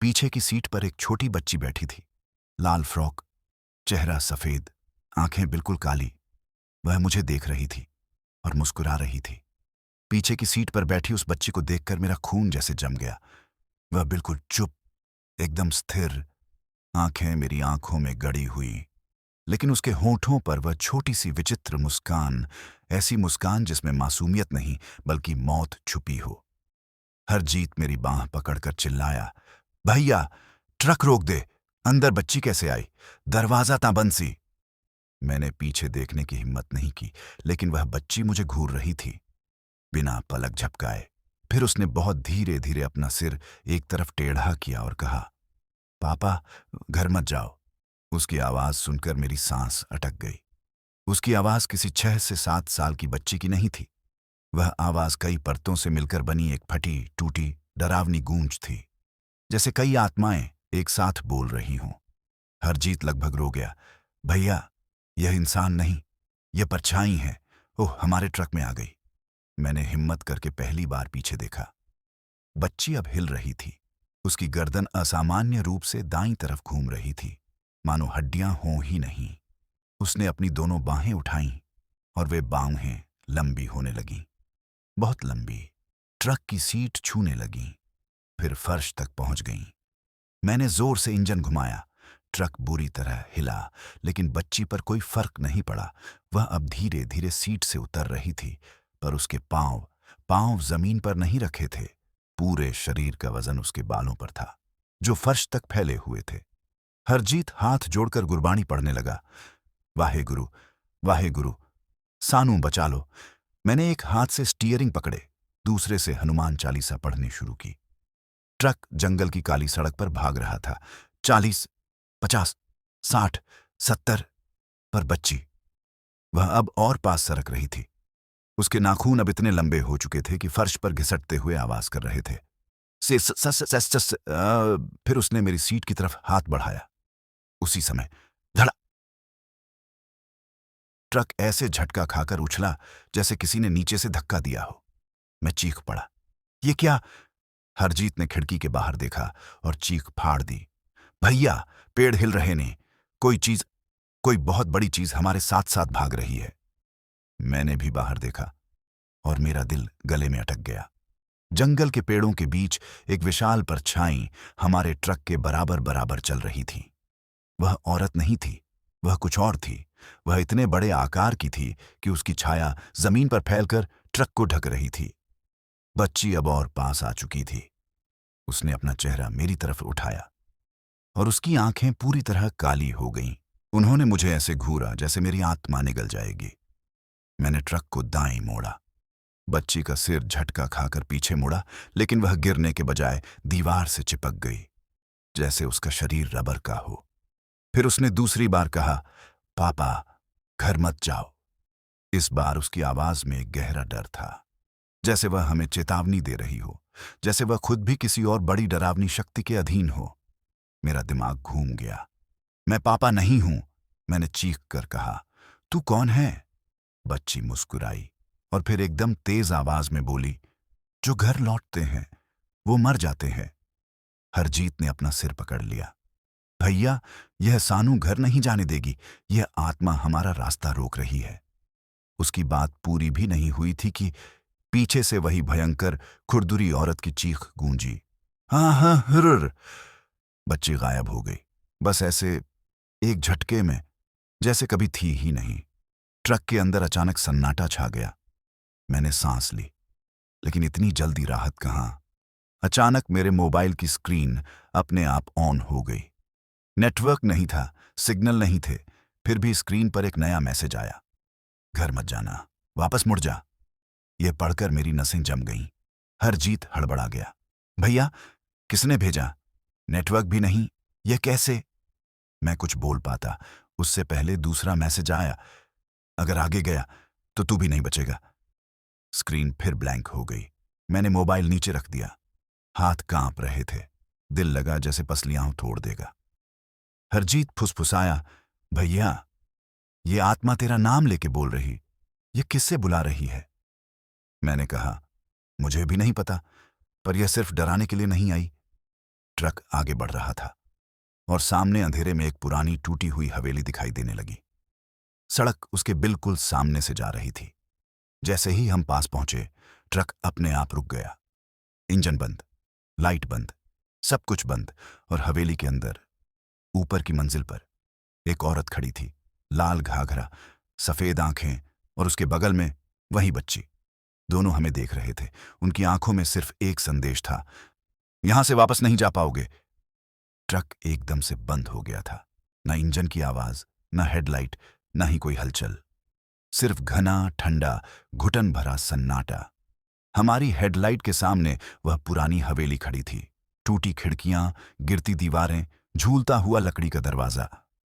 पीछे की सीट पर एक छोटी बच्ची बैठी थी, लाल फ्रॉक, चेहरा सफेद, आंखें बिल्कुल काली। वह मुझे देख रही थी और मुस्कुरा रही थी। पीछे की सीट पर बैठी उस बच्ची को देखकर मेरा खून जैसे जम गया। वह बिल्कुल चुप, एकदम स्थिर, आंखें मेरी आंखों में गड़ी हुई, लेकिन उसके होठों पर वह छोटी सी विचित्र मुस्कान, ऐसी मुस्कान जिसमें मासूमियत नहीं बल्कि मौत छुपी हो। हरजीत मेरी बांह पकड़कर चिल्लाया, भैया, ट्रक रोक दे, अंदर बच्ची कैसे आई? दरवाजा ता बंद सी। मैंने पीछे देखने की हिम्मत नहीं की, लेकिन वह बच्ची मुझे घूर रही थी, बिना पलक झपकाए। फिर उसने बहुत धीरे धीरे अपना सिर एक तरफ टेढ़ा किया और कहा, पापा, घर मत जाओ। उसकी आवाज सुनकर मेरी सांस अटक गई। उसकी आवाज किसी 6 से 7 साल की बच्ची की नहीं थी। वह आवाज कई परतों से मिलकर बनी एक फटी टूटी डरावनी गूंज थी, जैसे कई आत्माएं एक साथ बोल रही हों। हरजीत लगभग रो गया। भैया, यह इंसान नहीं, यह परछाई है। ओह, हमारे ट्रक में आ गई। मैंने हिम्मत करके पहली बार पीछे देखा। बच्ची अब हिल रही थी। उसकी गर्दन असामान्य रूप से दाईं तरफ घूम रही थी। मानो हड्डियां हों ही नहीं। उसने अपनी दोनों बाहें उठाईं और वे बाहें लंबी होने लगीं, बहुत लंबी, ट्रक की सीट छूने लगीं, फिर फर्श तक पहुंच गईं। मैंने जोर से इंजन घुमाया। ट्रक बुरी तरह हिला, लेकिन बच्ची पर कोई फर्क नहीं पड़ा। वह अब धीरे धीरे सीट से उतर रही थी, पर उसके पांव पांव जमीन पर नहीं रखे थे। पूरे शरीर का वजन उसके बालों पर था, जो फर्श तक फैले हुए थे। हरजीत हाथ जोड़कर गुरबानी पढ़ने लगा। वाहे गुरु, वाहे गुरु, सानू बचा लो। मैंने एक हाथ से स्टीयरिंग पकड़े, दूसरे से हनुमान चालीसा पढ़नी शुरू की। ट्रक जंगल की काली सड़क पर भाग रहा था। 40, 50, 60, 70। पर बच्ची, वह अब और पास सरक रही थी। उसके नाखून अब इतने लंबे हो चुके थे कि फर्श पर घिसटते हुए आवाज कर रहे थे। फिर उसने मेरी सीट की तरफ हाथ बढ़ाया। उसी समय धड़ा, ट्रक ऐसे झटका खाकर उछला जैसे किसी ने नीचे से धक्का दिया हो। मैं चीख पड़ा। ये क्या? हरजीत ने खिड़की के बाहर देखा और चीख फाड़ दी। भैया, पेड़ हिल रहे ने। कोई बहुत बड़ी चीज हमारे साथ साथ भाग रही है। मैंने भी बाहर देखा और मेरा दिल गले में अटक गया। जंगल के पेड़ों के बीच एक विशाल परछाई हमारे ट्रक के बराबर बराबर चल रही थी। वह औरत नहीं थी, वह कुछ और थी। वह इतने बड़े आकार की थी कि उसकी छाया जमीन पर फैलकर ट्रक को ढक रही थी। बच्ची अब और पास आ चुकी थी। उसने अपना चेहरा मेरी तरफ उठाया और उसकी आंखें पूरी तरह काली हो गईं। उन्होंने मुझे ऐसे घूरा जैसे मेरी आत्मा निगल जाएगी। मैंने ट्रक को दाएं मोड़ा। बच्ची का सिर झटका खाकर पीछे मुड़ा, लेकिन वह गिरने के बजाय दीवार से चिपक गई, जैसे उसका शरीर रबर का हो। फिर उसने दूसरी बार कहा, पापा, घर मत जाओ। इस बार उसकी आवाज में एक गहरा डर था, जैसे वह हमें चेतावनी दे रही हो, जैसे वह खुद भी किसी और बड़ी डरावनी शक्ति के अधीन हो। मेरा दिमाग घूम गया। मैं पापा नहीं हूं, मैंने चीख कर कहा। तू कौन है? बच्ची मुस्कुराई और फिर एकदम तेज आवाज में बोली, जो घर लौटते हैं वो मर जाते हैं। हरजीत ने अपना सिर पकड़ लिया। भैया, यह सानू घर नहीं जाने देगी। यह आत्मा हमारा रास्ता रोक रही है। उसकी बात पूरी भी नहीं हुई थी कि पीछे से वही भयंकर खुरदुरी औरत की चीख गूंजी। हाँ हाँ हर। बच्ची गायब हो गई, बस ऐसे एक झटके में, जैसे कभी थी ही नहीं। ट्रक के अंदर अचानक सन्नाटा छा गया। मैंने सांस ली, लेकिन इतनी जल्दी राहत कहां। अचानक मेरे मोबाइल की स्क्रीन अपने आप ऑन हो गई। नेटवर्क नहीं था, सिग्नल नहीं थे, फिर भी स्क्रीन पर एक नया मैसेज आया। घर मत जाना, वापस मुड़ जा। यह पढ़कर मेरी नसें जम गईं। हरजीत हड़बड़ा गया। भैया, किसने भेजा? नेटवर्क भी नहीं, यह कैसे? मैं कुछ बोल पाता उससे पहले दूसरा मैसेज आया। अगर आगे गया तो तू भी नहीं बचेगा। स्क्रीन फिर ब्लैंक हो गई। मैंने मोबाइल नीचे रख दिया। हाथ कांप रहे थे, दिल लगा जैसे पसलियां तोड़ देगा। हरजीत फुसफुसाया, भैया, ये आत्मा तेरा नाम लेके बोल रही। ये किससे बुला रही है? मैंने कहा, मुझे भी नहीं पता, पर यह सिर्फ डराने के लिए नहीं आई। ट्रक आगे बढ़ रहा था और सामने अंधेरे में एक पुरानी टूटी हुई हवेली दिखाई देने लगी। सड़क उसके बिल्कुल सामने से जा रही थी। जैसे ही हम पास पहुंचे, ट्रक अपने आप रुक गया। इंजन बंद, लाइट बंद, सब कुछ बंद, और हवेली के अंदर ऊपर की मंजिल पर एक औरत खड़ी थी। लाल घाघरा, सफेद आंखें, और उसके बगल में वही बच्ची। दोनों हमें देख रहे थे। उनकी आंखों में सिर्फ एक संदेश था, यहां से वापस नहीं जा पाओगे। ट्रक एकदम से बंद हो गया था। न इंजन की आवाज, न हेडलाइट, न ही कोई हलचल। सिर्फ घना, ठंडा, घुटन भरा सन्नाटा। हमारी हेडलाइट के सामने वह पुरानी हवेली खड़ी थी। टूटी खिड़कियां, गिरती दीवारें, झूलता हुआ लकड़ी का दरवाजा,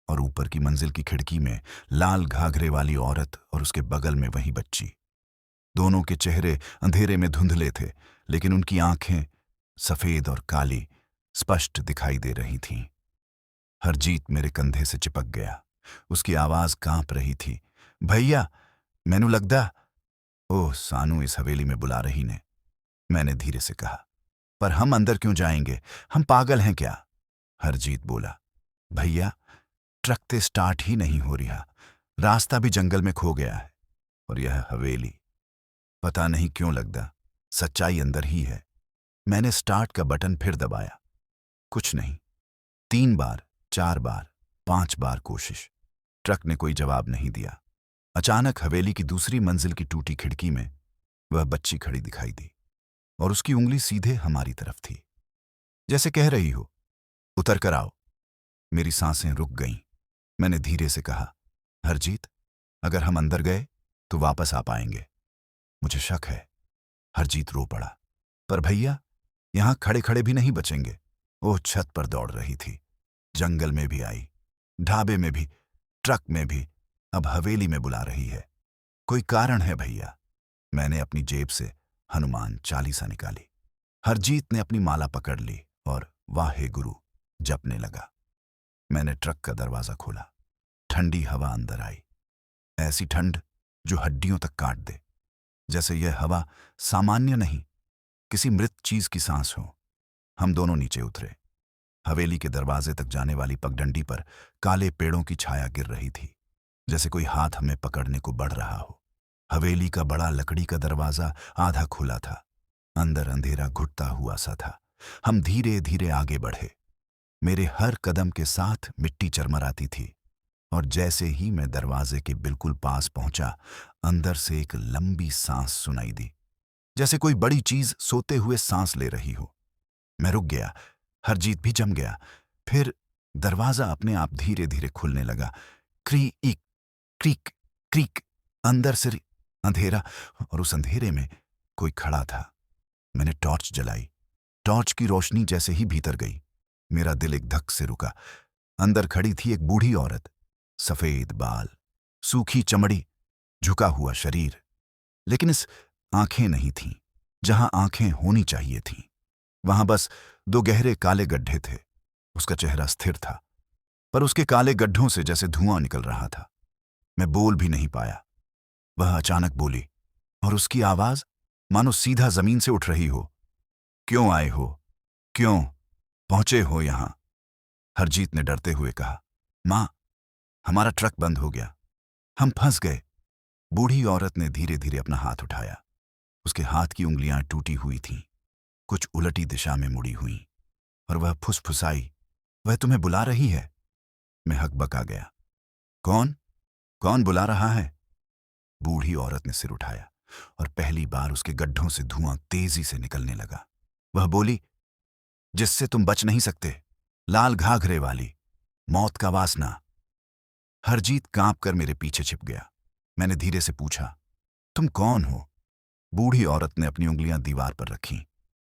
और ऊपर की मंजिल की खिड़की में लाल घाघरे वाली औरत और उसके बगल में वही बच्ची। दोनों के चेहरे अंधेरे में धुंधले थे, लेकिन उनकी आंखें सफेद और काली स्पष्ट दिखाई दे रही थीं। हरजीत मेरे कंधे से चिपक गया। उसकी आवाज कांप रही थी। भैया, मैनू लगदा। ओह, सानू इस हवेली में बुला रही ने, मैंने धीरे से कहा। पर हम अंदर क्यों जाएंगे? हम पागल हैं क्या? हरजीत बोला। भैया, ट्रक ते स्टार्ट ही नहीं हो रहा। रास्ता भी जंगल में खो गया है। और यह हवेली, पता नहीं क्यों लगता सच्चाई अंदर ही है। मैंने स्टार्ट का बटन फिर दबाया, कुछ नहीं। 3 बार, 4 बार, 5 बार कोशिश, ट्रक ने कोई जवाब नहीं दिया। अचानक हवेली की दूसरी मंजिल की टूटी खिड़की में वह बच्ची खड़ी दिखाई दी और उसकी उंगली सीधे हमारी तरफ थी, जैसे कह रही हो, उतर कर आओ। मेरी सांसें रुक गईं। मैंने धीरे से कहा, हरजीत, अगर हम अंदर गए तो वापस आ पाएंगे। मुझे शक है। हरजीत रो पड़ा। पर भैया, यहां खड़े खड़े भी नहीं बचेंगे। वो छत पर दौड़ रही थी। जंगल में भी आई, ढाबे में भी, ट्रक में भी, अब हवेली में बुला रही है। कोई कारण है भैया। मैंने अपनी जेब से हनुमान चालीसा निकाली। हरजीत ने अपनी माला पकड़ ली और वाहे गुरु जपने लगा। मैंने ट्रक का दरवाजा खोला। ठंडी हवा अंदर आई, ऐसी ठंड जो हड्डियों तक काट दे। जैसे यह हवा सामान्य नहीं, किसी मृत चीज की सांस हो। हम दोनों नीचे उतरे। हवेली के दरवाजे तक जाने वाली पगडंडी पर काले पेड़ों की छाया गिर रही थी, जैसे कोई हाथ हमें पकड़ने को बढ़ रहा हो। हवेली का बड़ा लकड़ी का दरवाजा आधा खुला था। अंदर अंधेरा घुटता हुआ सा था। हम धीरे धीरे आगे बढ़े। मेरे हर कदम के साथ मिट्टी चरमराती थी और जैसे ही मैं दरवाजे के बिल्कुल पास पहुंचा, अंदर से एक लंबी सांस सुनाई दी, जैसे कोई बड़ी चीज सोते हुए सांस ले रही हो। मैं रुक गया। हरजीत भी जम गया। फिर दरवाजा अपने आप धीरे धीरे खुलने लगा। Creek creek creek. अंदर से अंधेरा, और उस अंधेरे में कोई खड़ा था। मैंने टॉर्च जलाई। टॉर्च की रोशनी जैसे ही भीतर गई, मेरा दिल एक धक से रुका। अंदर खड़ी थी एक बूढ़ी औरत, सफेद बाल, सूखी चमड़ी, झुका हुआ शरीर, लेकिन इस आंखें नहीं थीं जहां आंखें होनी चाहिए थीं। वहां बस 2 गहरे काले गड्ढे थे। उसका चेहरा स्थिर था, पर उसके काले गड्ढों से जैसे धुआं निकल रहा था। मैं बोल भी नहीं पाया। वह अचानक बोली, और उसकी आवाज मानो सीधा जमीन से उठ रही हो। क्यों आए हो? क्यों पहुंचे हो यहां? हरजीत ने डरते हुए कहा, मां, हमारा ट्रक बंद हो गया, हम फंस गए। बूढ़ी औरत ने धीरे धीरे अपना हाथ उठाया। उसके हाथ की उंगलियां टूटी हुई थीं, कुछ उलटी दिशा में मुड़ी हुई, और वह फुसफुसाई, वह तुम्हें बुला रही है। मैं हकबका गया। कौन? कौन बुला रहा है? बूढ़ी औरत ने सिर उठाया और पहली बार उसके गड्ढों से धुआं तेजी से निकलने लगा। वह बोली, जिससे तुम बच नहीं सकते, लाल घाघरे वाली, मौत का वासना। हरजीत कांप कर मेरे पीछे छिप गया। मैंने धीरे से पूछा, तुम कौन हो? बूढ़ी औरत ने अपनी उंगलियां दीवार पर रखीं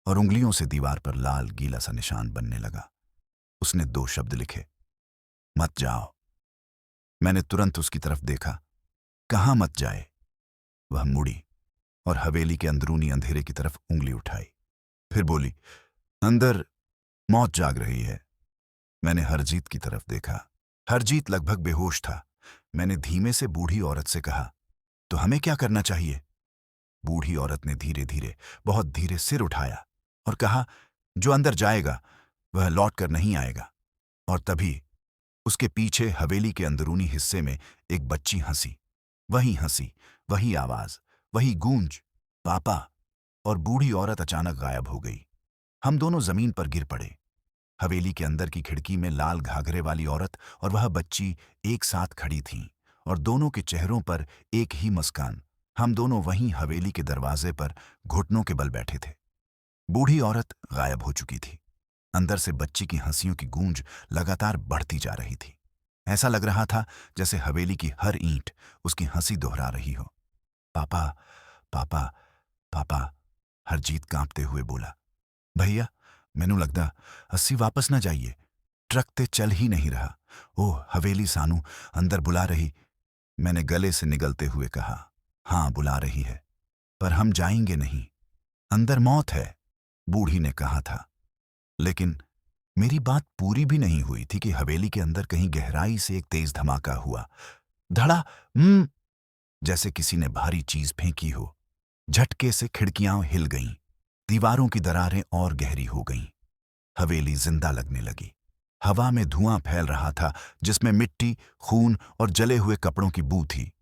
और उंगलियों से दीवार पर लाल गीला सा निशान बनने लगा। उसने 2 शब्द लिखे, मत जाओ। मैंने तुरंत उसकी तरफ देखा। कहां मत जाए? वह मुड़ी और हवेली के अंदरूनी अंधेरे की तरफ उंगली उठाई। फिर बोली, अंदर मौत जाग रही है। मैंने हरजीत की तरफ देखा। हरजीत लगभग बेहोश था। मैंने धीमे से बूढ़ी औरत से कहा, तो हमें क्या करना चाहिए? बूढ़ी औरत ने धीरे धीरे, बहुत धीरे सिर उठाया और कहा, जो अंदर जाएगा वह लौट कर नहीं आएगा। और तभी उसके पीछे हवेली के अंदरूनी हिस्से में एक बच्ची हंसी। हंसी, वही आवाज, वही गूंज, पापा। और बूढ़ी औरत अचानक गायब हो गई। हम दोनों जमीन पर गिर पड़े। हवेली के अंदर की खिड़की में लाल घाघरे वाली औरत और वह बच्ची एक साथ खड़ी थीं, और दोनों के चेहरों पर एक ही मुस्कान। हम दोनों वहीं हवेली के दरवाजे पर घुटनों के बल बैठे थे। बूढ़ी औरत गायब हो चुकी थी। अंदर से बच्ची की हंसियों की गूंज लगातार बढ़ती जा रही थी। ऐसा लग रहा था जैसे हवेली की हर ईंट उसकी हंसी दोहरा रही हो। पापा, पापा, पापा। हरजीत कांपते हुए बोला, भैया, मैनू लगदा अस्सी वापस ना जाइए। ट्रक ते चल ही नहीं रहा। ओह हवेली सानू अंदर बुला रही। मैंने गले से निगलते हुए कहा, हाँ बुला रही है, पर हम जाएंगे नहीं, अंदर मौत है, बूढ़ी ने कहा था। लेकिन मेरी बात पूरी भी नहीं हुई थी कि हवेली के अंदर कहीं गहराई से एक तेज धमाका हुआ। धड़ा, जैसे किसी ने भारी चीज फेंकी हो। झटके से खिड़कियां हिल गईं, दीवारों की दरारें और गहरी हो गईं। हवेली जिंदा लगने लगी। हवा में धुआं फैल रहा था जिसमें मिट्टी, खून और जले हुए कपड़ों की बू थी।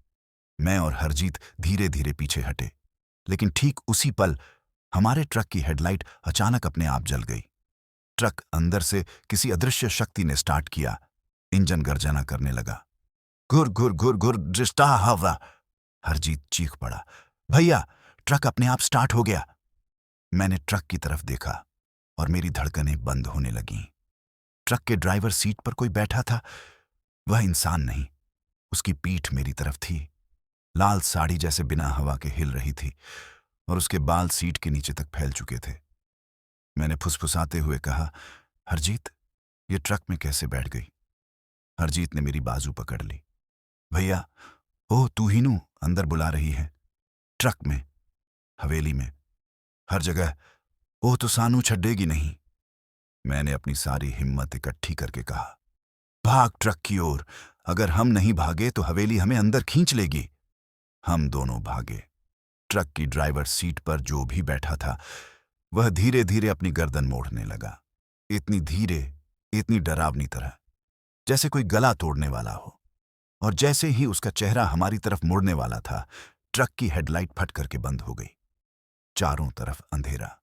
मैं और हरजीत धीरे धीरे पीछे हटे, लेकिन ठीक उसी पल हमारे ट्रक की हेडलाइट अचानक अपने आप जल गई। ट्रक अंदर से किसी अदृश्य शक्ति ने स्टार्ट किया। इंजन गर्जना करने लगा। घुर घुर घुर घुर दृष्टा हवा। हरजीत चीख पड़ा, भैया ट्रक अपने आप स्टार्ट हो गया। मैंने ट्रक की तरफ देखा और मेरी धड़कनें बंद होने लगीं। ट्रक के ड्राइवर सीट पर कोई बैठा था। वह इंसान नहीं, उसकी पीठ मेरी तरफ थी। लाल साड़ी जैसे बिना हवा के हिल रही थी और उसके बाल सीट के नीचे तक फैल चुके थे। मैंने फुसफुसाते हुए कहा, हरजीत, ये ट्रक में कैसे बैठ गई? हरजीत ने मेरी बाजू पकड़ ली। भैया, ओह तू ही नू, अंदर बुला रही है। ट्रक में, हवेली में, हर जगह। ओह तो सानू छड्डेगी नहीं। मैंने अपनी सारी हिम्मत इकट्ठी करके कहा, भाग ट्रक की ओर। अगर हम नहीं भागे तो हवेली हमें अंदर खींच लेगी। हम दोनों भागे। ट्रक की ड्राइवर सीट पर जो भी बैठा था वह धीरे धीरे अपनी गर्दन मोड़ने लगा। इतनी धीरे, इतनी डरावनी तरह, जैसे कोई गला तोड़ने वाला हो। और जैसे ही उसका चेहरा हमारी तरफ मुड़ने वाला था, ट्रक की हेडलाइट फट करके बंद हो गई। चारों तरफ अंधेरा।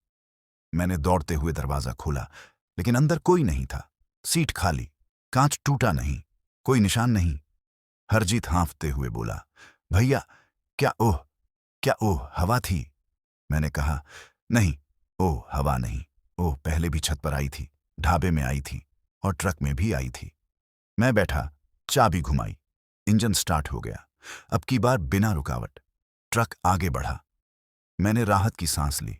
मैंने दौड़ते हुए दरवाजा खोला, लेकिन अंदर कोई नहीं था। सीट खाली, कांच टूटा नहीं, कोई निशान नहीं। हरजीत हाँफते हुए बोला, भैया क्या ओह हवा थी? मैंने कहा, नहीं, ओह हवा नहीं। ओह पहले भी छत पर आई थी, ढाबे में आई थी और ट्रक में भी आई थी। मैं बैठा, चाबी घुमाई, इंजन स्टार्ट हो गया। अब की बार बिना रुकावट। ट्रक आगे बढ़ा। मैंने राहत की सांस ली,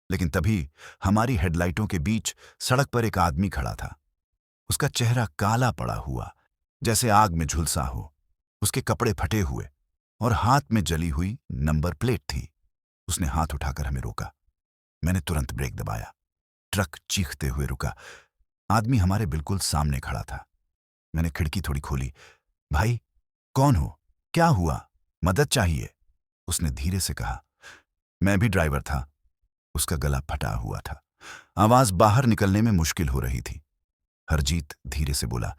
लेकिन तभी हमारी हेडलाइटों के बीच सड़क पर एक आदमी खड़ा था। उसका चेहरा काला पड़ा हुआ, जैसे आग में झुलसा हो। उसके कपड़े फटे हुए और हाथ में जली हुई नंबर प्लेट थी। उसने हाथ उठाकर हमें रोका। मैंने तुरंत ब्रेक दबाया। ट्रक चीखते हुए रुका। आदमी हमारे बिल्कुल सामने खड़ा था। मैंने खिड़की थोड़ी खोली। भाई, कौन हो? क्या हुआ? मदद चाहिए? उसने धीरे से कहा। मैं भी ड्राइवर था। उसका गला फटा हुआ था। आवाज बाहर निकलने में मुश्किल हो रही थी। हरजीत धीरे से बोला,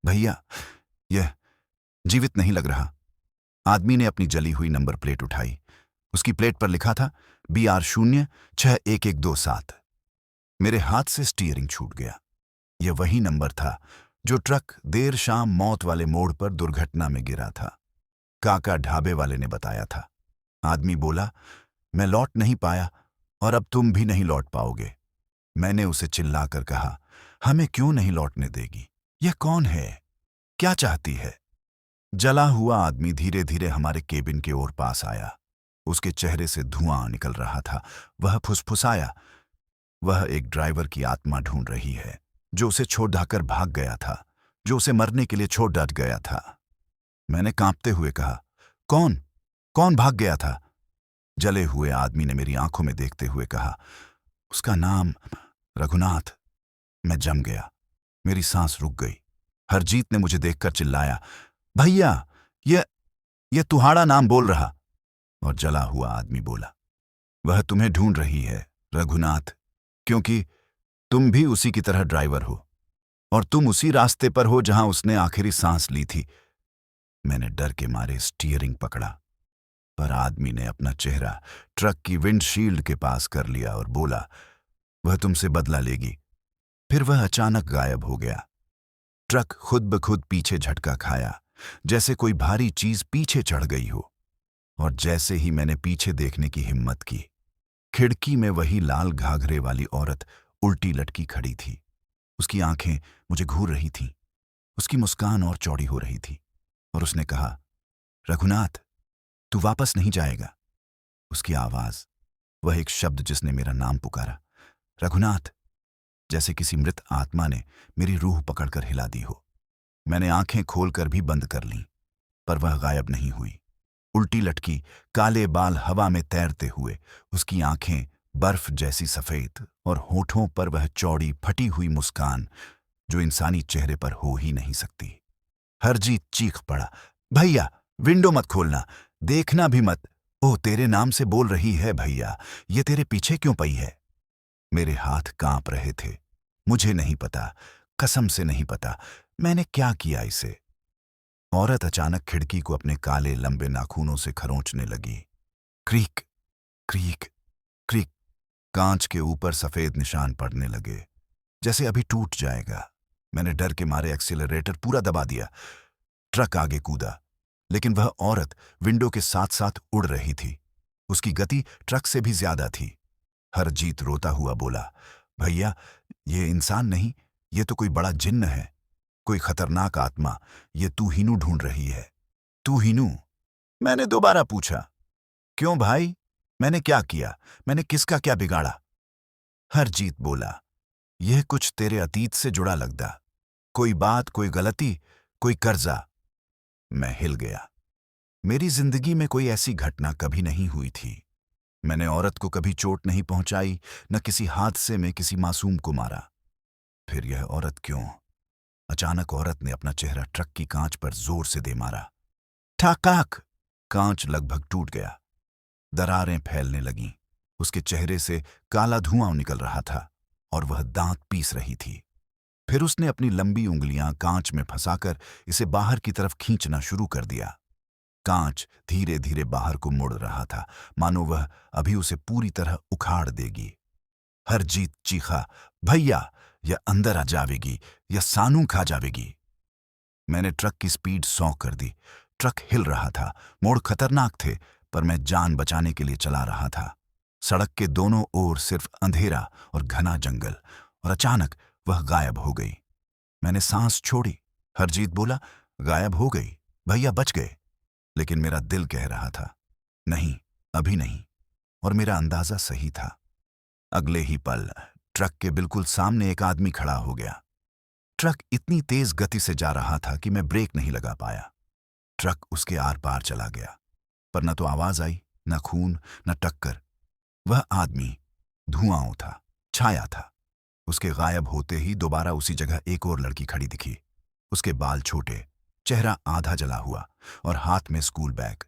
भैया, यह जीवित नहीं लग रहा। आदमी ने अपनी जली हुई नंबर प्लेट उठाई। उसकी प्लेट पर लिखा था BR0611127। मेरे हाथ से स्टीयरिंग छूट गया। यह वही नंबर था जो ट्रक देर शाम मौत वाले मोड़ पर दुर्घटना में गिरा था। काका ढाबे वाले ने बताया था। आदमी बोला, मैं लौट नहीं पाया और अब तुम भी नहीं लौट पाओगे। मैंने उसे चिल्लाकर कहा, हमें क्यों नहीं लौटने देगी? यह कौन है? क्या चाहती है? जला हुआ आदमी धीरे धीरे हमारे केबिन के ओर पास आया। उसके चेहरे से धुआं निकल रहा था। वह फुसफुसाया, वह एक ड्राइवर की आत्मा ढूंढ रही है, जो उसे छोड़ ढाकर भाग गया था, जो उसे मरने के लिए छोड़ डट गया था। मैंने कांपते हुए कहा, कौन भाग गया था? जले हुए आदमी ने मेरी आंखों में देखते हुए कहा, उसका नाम रघुनाथ। मैं जम गया। मेरी सांस रुक गई। हरजीत ने मुझे देखकर चिल्लाया, भैया, यह तुम्हारा नाम बोल रहा। और जला हुआ आदमी बोला, वह तुम्हें ढूंढ रही है रघुनाथ, क्योंकि तुम भी उसी की तरह ड्राइवर हो और तुम उसी रास्ते पर हो जहां उसने आखिरी सांस ली थी। मैंने डर के मारे स्टीयरिंग पकड़ा, पर आदमी ने अपना चेहरा ट्रक की विंडशील्ड के पास कर लिया और बोला, वह तुमसे बदला लेगी। फिर वह अचानक गायब हो गया। ट्रक खुद ब खुद पीछे झटका खाया, जैसे कोई भारी चीज पीछे चढ़ गई हो। और जैसे ही मैंने पीछे देखने की हिम्मत की, खिड़की में वही लाल घाघरे वाली औरत उल्टी लटकी खड़ी थी। उसकी आंखें मुझे घूर रही थीं। उसकी मुस्कान और चौड़ी हो रही थी और उसने कहा, रघुनाथ, तू वापस नहीं जाएगा। उसकी आवाज, वह एक शब्द जिसने मेरा नाम पुकारा, रघुनाथ, जैसे किसी मृत आत्मा ने मेरी रूह पकड़कर हिला दी हो। मैंने आंखें खोलकर भी बंद कर लीं, पर वह गायब नहीं हुई। उल्टी लटकी, काले बाल हवा में तैरते हुए, उसकी आंखें बर्फ जैसी सफेद और होठों पर वह चौड़ी फटी हुई मुस्कान जो इंसानी चेहरे पर हो ही नहीं सकती। हरजीत चीख पड़ा, भैया, विंडो मत खोलना, देखना भी मत। ओह, तेरे नाम से बोल रही है भैया, ये तेरे पीछे क्यों पई है? मेरे हाथ कांप रहे थे। मुझे नहीं पता कसम से नहीं पता मैंने क्या किया इसे। औरत अचानक खिड़की को अपने काले लंबे नाखूनों से खरोंचने लगी। Creek, creek, creek. कांच के ऊपर सफेद निशान पड़ने लगे, जैसे अभी टूट जाएगा। मैंने डर के मारे एक्सीलरेटर पूरा दबा दिया। ट्रक आगे कूदा, लेकिन वह औरत विंडो के साथ साथ उड़ रही थी। उसकी गति ट्रक से भी ज्यादा थी। हरजीत रोता हुआ बोला, भैया, ये इंसान नहीं, ये तो कोई बड़ा जिन्न है, कोई खतरनाक आत्मा। ये तू हीनू ढूंढ रही है। तू हीनू? मैंने दोबारा पूछा। क्यों भाई? मैंने क्या किया? मैंने किसका क्या बिगाड़ा? हरजीत बोला, यह कुछ तेरे अतीत से जुड़ा लगदा। कोई बात, कोई गलती, कोई कर्जा। मैं हिल गया। मेरी जिंदगी में कोई ऐसी घटना कभी नहीं हुई थी। मैंने औरत को कभी चोट नहीं पहुंचाई, न किसी हादसे में किसी मासूम को मारा। फिर यह औरत क्यों? अचानक औरत ने अपना चेहरा ट्रक की कांच पर जोर से दे मारा। ठाकाक! कांच लगभग टूट गया। दरारें फैलने लगीं। उसके चेहरे से काला धुआं निकल रहा था और वह दांत पीस रही थी। फिर उसने अपनी लंबी उंगलियां कांच में फंसाकर इसे बाहर की तरफ खींचना शुरू कर दिया। कांच धीरे धीरे बाहर को मुड़ रहा था, मानो वह अभी उसे पूरी तरह उखाड़ देगी। हरजीत चीखा, भैया, यह अंदर आ जावेगी, यह सानू खा जावेगी। मैंने ट्रक की स्पीड 100 कर दी। ट्रक हिल रहा था, मोड़ खतरनाक थे, पर मैं जान बचाने के लिए चला रहा था। सड़क के दोनों ओर सिर्फ अंधेरा और घना जंगल, और अचानक वह गायब हो गई। मैंने सांस छोड़ी। हरजीत बोला, गायब हो गई, भैया बच गए। लेकिन मेरा दिल कह रहा था, नहीं, अभी नहीं। और मेरा अंदाजा सही था। अगले ही पल ट्रक के बिल्कुल सामने एक आदमी खड़ा हो गया। ट्रक इतनी तेज गति से जा रहा था कि मैं ब्रेक नहीं लगा पाया। ट्रक उसके आर पार चला गया, पर न तो आवाज आई, न खून, न टक्कर। वह आदमी धुआं था, छाया था। उसके गायब होते ही दोबारा उसी जगह एक और लड़की खड़ी दिखी। उसके बाल छोटे, चेहरा आधा जला हुआ और हाथ में स्कूल बैग।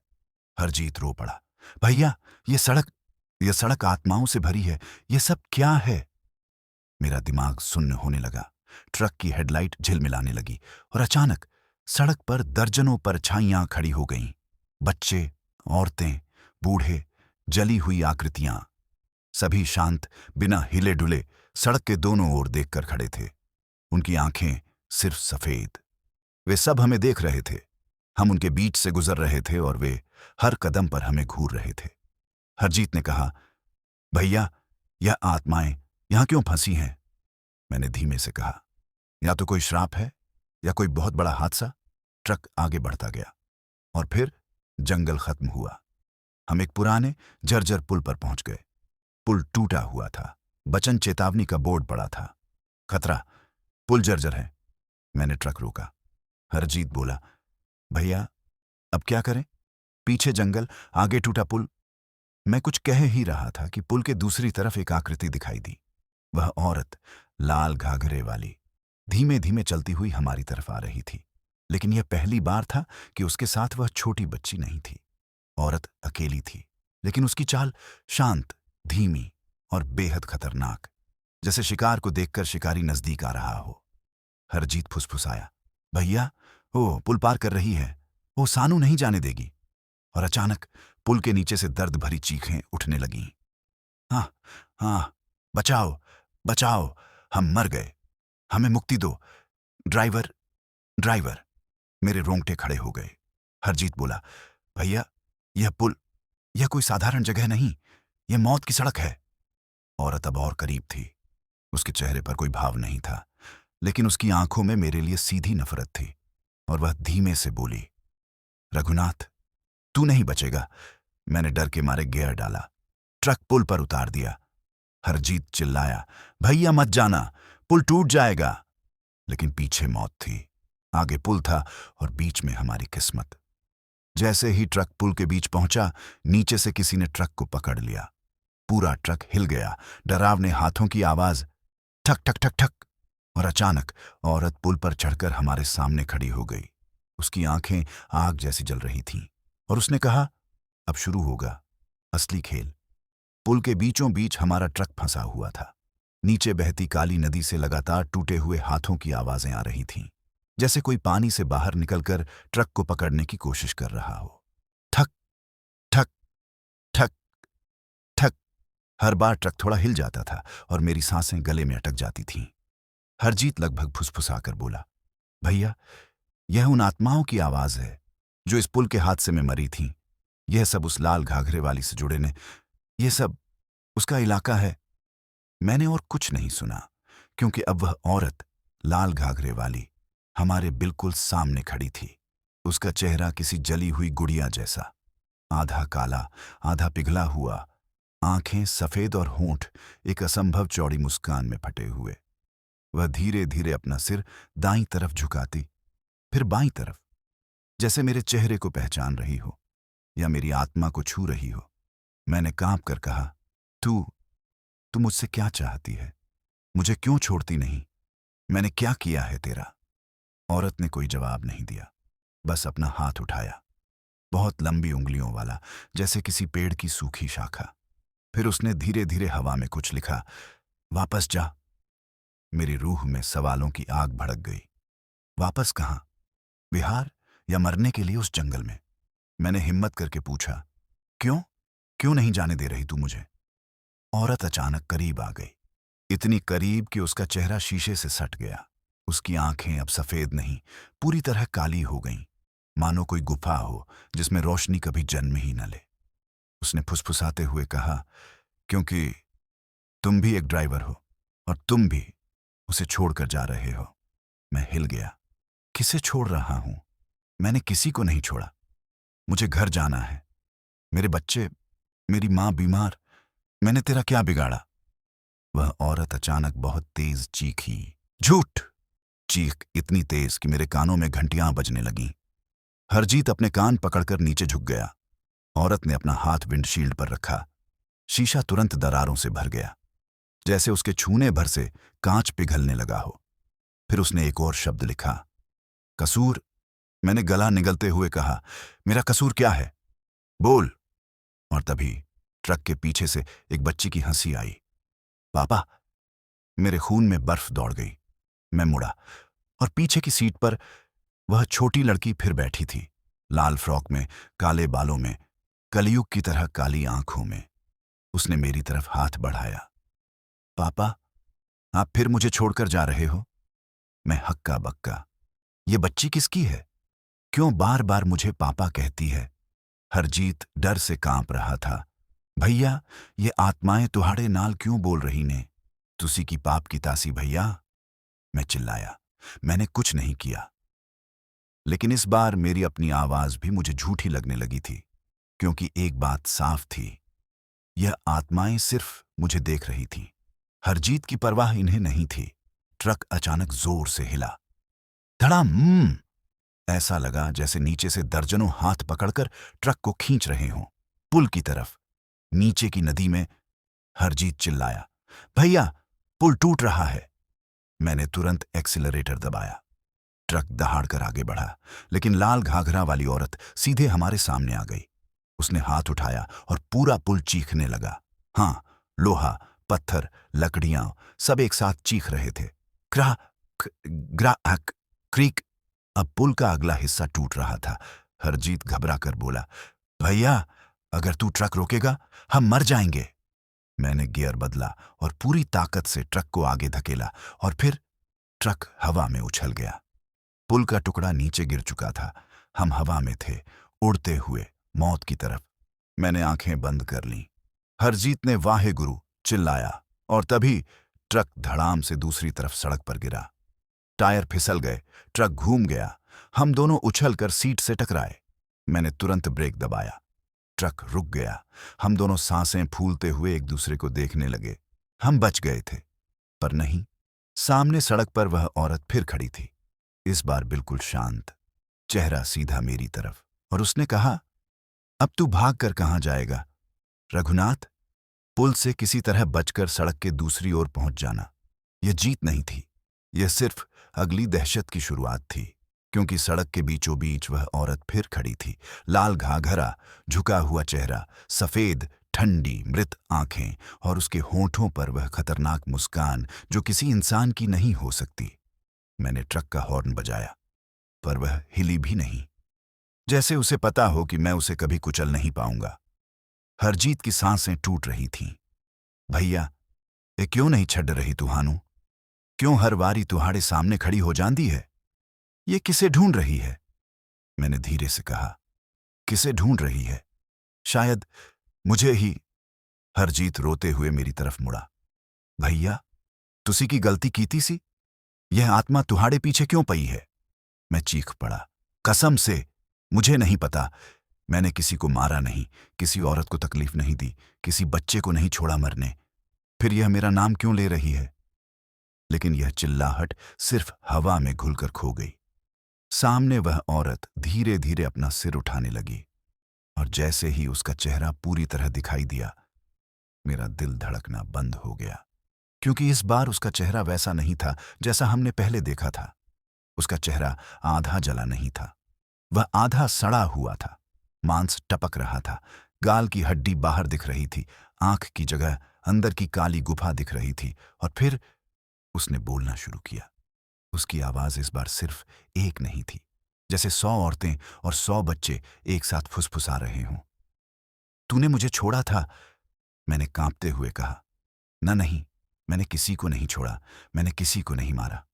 हरजीत रो पड़ा, भैया, ये सड़क आत्माओं से भरी है। ये सब क्या है? मेरा दिमाग सुन्न होने लगा। ट्रक की हेडलाइट झिलमिलाने लगी और अचानक सड़क पर दर्जनों परछाइयां खड़ी हो गईं। बच्चे, औरतें, बूढ़े, जली हुई आकृतियां, सभी शांत, बिना हिले डुले सड़क के दोनों ओर देखकर खड़े थे। उनकी आंखें सिर्फ सफेद। वे सब हमें देख रहे थे। हम उनके बीच से गुजर रहे थे और वे हर कदम पर हमें घूर रहे थे। हरजीत ने कहा, भैया, यह आत्माएं यहां क्यों फंसी हैं? मैंने धीमे से कहा, या तो कोई श्राप है या कोई बहुत बड़ा हादसा। ट्रक आगे बढ़ता गया और फिर जंगल खत्म हुआ। हम एक पुराने जर्जर पुल पर पहुंच गए। पुल टूटा हुआ था। बचन चेतावनी का बोर्ड पड़ा था। खतरा, पुल जर्जर है। मैंने ट्रक रोका। हरजीत बोला, भैया, अब क्या करें? पीछे जंगल, आगे टूटा पुल। मैं कुछ कह ही रहा था कि पुल के दूसरी तरफ एक आकृति दिखाई दी। वह औरत, लाल घाघरे वाली, धीमे धीमे चलती हुई हमारी तरफ आ रही थी। लेकिन यह पहली बार था कि उसके साथ वह छोटी बच्ची नहीं थी। औरत अकेली थी, लेकिन उसकी चाल शांत, धीमी और बेहद खतरनाक, जैसे शिकार को देखकर शिकारी नजदीक आ रहा हो। हरजीत फुसफुसाया, भैया, ओ पुल पार कर रही है, वो सानू नहीं जाने देगी। और अचानक पुल के नीचे से दर्द भरी चीखें उठने लगीं। हाँ, हाँ, बचाओ, बचाओ, हम मर गए, हमें मुक्ति दो, ड्राइवर, ड्राइवर। मेरे रोंगटे खड़े हो गए। हरजीत बोला, भैया, यह पुल, यह कोई साधारण जगह नहीं, यह मौत की सड़क है। औरत अब और करीब थी। उसके चेहरे पर कोई भाव नहीं था, लेकिन उसकी आंखों में मेरे लिए सीधी नफरत थी। और वह धीमे से बोली, रघुनाथ, तू नहीं बचेगा। मैंने डर के मारे गियर डाला, ट्रक पुल पर उतार दिया। हरजीत चिल्लाया, भैया मत जाना, पुल टूट जाएगा। लेकिन पीछे मौत थी, आगे पुल था और बीच में हमारी किस्मत। जैसे ही ट्रक पुल के बीच पहुंचा, नीचे से किसी ने ट्रक को पकड़ लिया। पूरा ट्रक हिल गया, डरावने हाथों की आवाज, ठक ठक ठक ठक। और अचानक औरत पुल पर चढ़कर हमारे सामने खड़ी हो गई। उसकी आंखें आग जैसी जल रही थीं और उसने कहा, अब शुरू होगा असली खेल। पुल के बीचों बीच हमारा ट्रक फंसा हुआ था। नीचे बहती काली नदी से लगातार टूटे हुए हाथों की आवाजें आ रही थीं, जैसे कोई पानी से बाहर निकलकर ट्रक को पकड़ने की कोशिश कर रहा हो। ठक ठक ठक ठक। हर बार ट्रक थोड़ा हिल जाता था और मेरी सांसें गले में अटक जाती थीं। हरजीत लगभग फुसफुसाकर बोला, भैया, यह उन आत्माओं की आवाज है जो इस पुल के हादसे में मरी थीं। यह सब उस लाल घाघरे वाली से जुड़े ने। यह सब उसका इलाका है। मैंने और कुछ नहीं सुना, क्योंकि अब वह औरत, लाल घाघरे वाली, हमारे बिल्कुल सामने खड़ी थी। उसका चेहरा किसी जली हुई गुड़िया जैसा, आधा काला आधा पिघला हुआ, आंखें सफेद और होंठ एक असंभव चौड़ी मुस्कान में फटे हुए। वह धीरे धीरे अपना सिर दाईं तरफ झुकाती, फिर बाईं तरफ, जैसे मेरे चेहरे को पहचान रही हो या मेरी आत्मा को छू रही हो। मैंने कांप कर कहा, तू मुझसे क्या चाहती है? मुझे क्यों छोड़ती नहीं? मैंने क्या किया है तेरा? औरत ने कोई जवाब नहीं दिया, बस अपना हाथ उठाया, बहुत लंबी उंगलियों वाला, जैसे किसी पेड़ की सूखी शाखा। फिर उसने धीरे धीरे हवा में कुछ लिखा। वापस जा। मेरी रूह में सवालों की आग भड़क गई। वापस कहाँ? बिहार या मरने के लिए उस जंगल में? मैंने हिम्मत करके पूछा, क्यों क्यों नहीं जाने दे रही तू मुझे? औरत अचानक करीब आ गई, इतनी करीब कि उसका चेहरा शीशे से सट गया। उसकी आंखें अब सफेद नहीं, पूरी तरह काली हो गईं, मानो कोई गुफा हो जिसमें रोशनी कभी जन्म ही न ले। उसने फुसफुसाते हुए कहा, क्योंकि तुम भी एक ड्राइवर हो और तुम भी उसे छोड़कर जा रहे हो। मैं हिल गया। किसे छोड़ रहा हूं? मैंने किसी को नहीं छोड़ा। मुझे घर जाना है। मेरे बच्चे, मेरी मां बीमार। मैंने तेरा क्या बिगाड़ा? वह औरत अचानक बहुत तेज चीखी। झूठ! चीख इतनी तेज कि मेरे कानों में घंटियां बजने लगीं। हरजीत अपने कान पकड़कर नीचे झुक गया। औरत ने अपना हाथ विंडशील्ड पर रखा। शीशा तुरंत दरारों से भर गया, जैसे उसके छूने भर से कांच पिघलने लगा हो। फिर उसने एक और शब्द लिखा, कसूर। मैंने गला निगलते हुए कहा, मेरा कसूर क्या है? बोल। और तभी ट्रक के पीछे से एक बच्ची की हंसी आई। पापा! मेरे खून में बर्फ दौड़ गई। मैं मुड़ा और पीछे की सीट पर वह छोटी लड़की फिर बैठी थी, लाल फ्रॉक में, काले बालों में, कलयुग की तरह काली आंखों में। उसने मेरी तरफ हाथ बढ़ाया। पापा, आप फिर मुझे छोड़कर जा रहे हो? मैं हक्का बक्का। ये बच्ची किसकी है? क्यों बार बार मुझे पापा कहती है? हरजीत डर से कांप रहा था। भैया, ये आत्माएं तुहाड़े नाल क्यों बोल रही ने? तुसी की पाप की तासी भैया? मैं चिल्लाया। मैंने कुछ नहीं किया। लेकिन इस बार मेरी अपनी आवाज भी मुझे झूठी लगने लगी थी, क्योंकि एक बात साफ थी, यह आत्माएं सिर्फ मुझे देख रही थीं। हरजीत की परवाह इन्हें नहीं थी। ट्रक अचानक जोर से हिला। धड़ाम! ऐसा लगा जैसे नीचे से दर्जनों हाथ पकड़कर ट्रक को खींच रहे हों, पुल की तरफ, नीचे की नदी में। हरजीत चिल्लाया, भैया, पुल टूट रहा है। मैंने तुरंत एक्सीलरेटर दबाया। ट्रक दहाड़कर आगे बढ़ा, लेकिन लाल घाघरा वाली औरत सीधे हमारे सामने आ गई। उसने हाथ उठाया और पूरा पुल चीखने लगा। हाँ, लोहा, पत्थर, लकड़ियां, सब एक साथ चीख रहे थे। क्रा ग्रा क्रीक। अब पुल का अगला हिस्सा टूट रहा था। हरजीत घबरा कर बोला, भैया, अगर तू ट्रक रोकेगा हम मर जाएंगे। मैंने गियर बदला और पूरी ताकत से ट्रक को आगे धकेला, और फिर ट्रक हवा में उछल गया। पुल का टुकड़ा नीचे गिर चुका था। हम हवा में थे, उड़ते हुए मौत की तरफ। मैंने आंखें बंद कर लीं। हरजीत ने वाहे गुरु चिल्लाया, और तभी ट्रक धड़ाम से दूसरी तरफ सड़क पर गिरा। टायर फिसल गए, ट्रक घूम गया। हम दोनों उछलकर सीट से टकराए। मैंने तुरंत ब्रेक दबाया। ट्रक रुक गया। हम दोनों सांसें फूलते हुए एक दूसरे को देखने लगे। हम बच गए थे, पर नहीं। सामने सड़क पर वह औरत फिर खड़ी थी, इस बार बिल्कुल शांत, चेहरा सीधा मेरी तरफ। और उसने कहा, अब तू भाग कर कहाँ जाएगा? रघुनाथ, पुल से किसी तरह बचकर सड़क के दूसरी ओर पहुंच जाना। यह जीत नहीं थी, यह सिर्फ अगली दहशत की शुरुआत थी, क्योंकि सड़क के बीचों बीच वह औरत फिर खड़ी थी, लाल घाघरा, झुका हुआ चेहरा, सफेद ठंडी मृत आंखें और उसके होठों पर वह खतरनाक मुस्कान जो किसी इंसान की नहीं हो सकती। मैंने ट्रक का हॉर्न बजाया, पर वह हिली भी नहीं, जैसे उसे पता हो कि मैं उसे कभी कुचल नहीं पाऊंगा। हरजीत की सांसें टूट रही थीं। भैया, ये क्यों नहीं छड़ रही तुहानू? क्यों हर बारी तुहाड़े सामने खड़ी हो जाती है? ये किसे ढूंढ रही है? मैंने धीरे से कहा। किसे ढूंढ रही है? शायद मुझे ही। हरजीत रोते हुए मेरी तरफ मुड़ा। भैया, तुसी की गलती कीती सी? यह आत्मा तुहाड़े पीछे क्यों पई है? मैं चीख पड़ा। कसम से, मुझे नहीं पता। मैंने किसी को मारा नहीं, किसी औरत को तकलीफ नहीं दी, किसी बच्चे को नहीं छोड़ा मरने। फिर यह मेरा नाम क्यों ले रही है? लेकिन यह चिल्लाहट सिर्फ हवा में घुलकर खो गई। सामने वह औरत धीरे धीरे अपना सिर उठाने लगी, और जैसे ही उसका चेहरा पूरी तरह दिखाई दिया, मेरा दिल धड़कना बंद हो गया। क्योंकि इस बार उसका चेहरा वैसा नहीं था जैसा हमने पहले देखा था। उसका चेहरा आधा जला नहीं था, वह आधा सड़ा हुआ था। मांस टपक रहा था, गाल की हड्डी बाहर दिख रही थी, आंख की जगह अंदर की काली गुफा दिख रही थी। और फिर उसने बोलना शुरू किया। उसकी आवाज इस बार सिर्फ एक नहीं थी, जैसे 100 औरतें और 100 बच्चे एक साथ फुसफुसा रहे हों। तूने मुझे छोड़ा था, मैंने कांपते हुए कहा। नहीं, मैंने किसी को नहीं छोड़ा, मैंने किसी को नहीं मारा,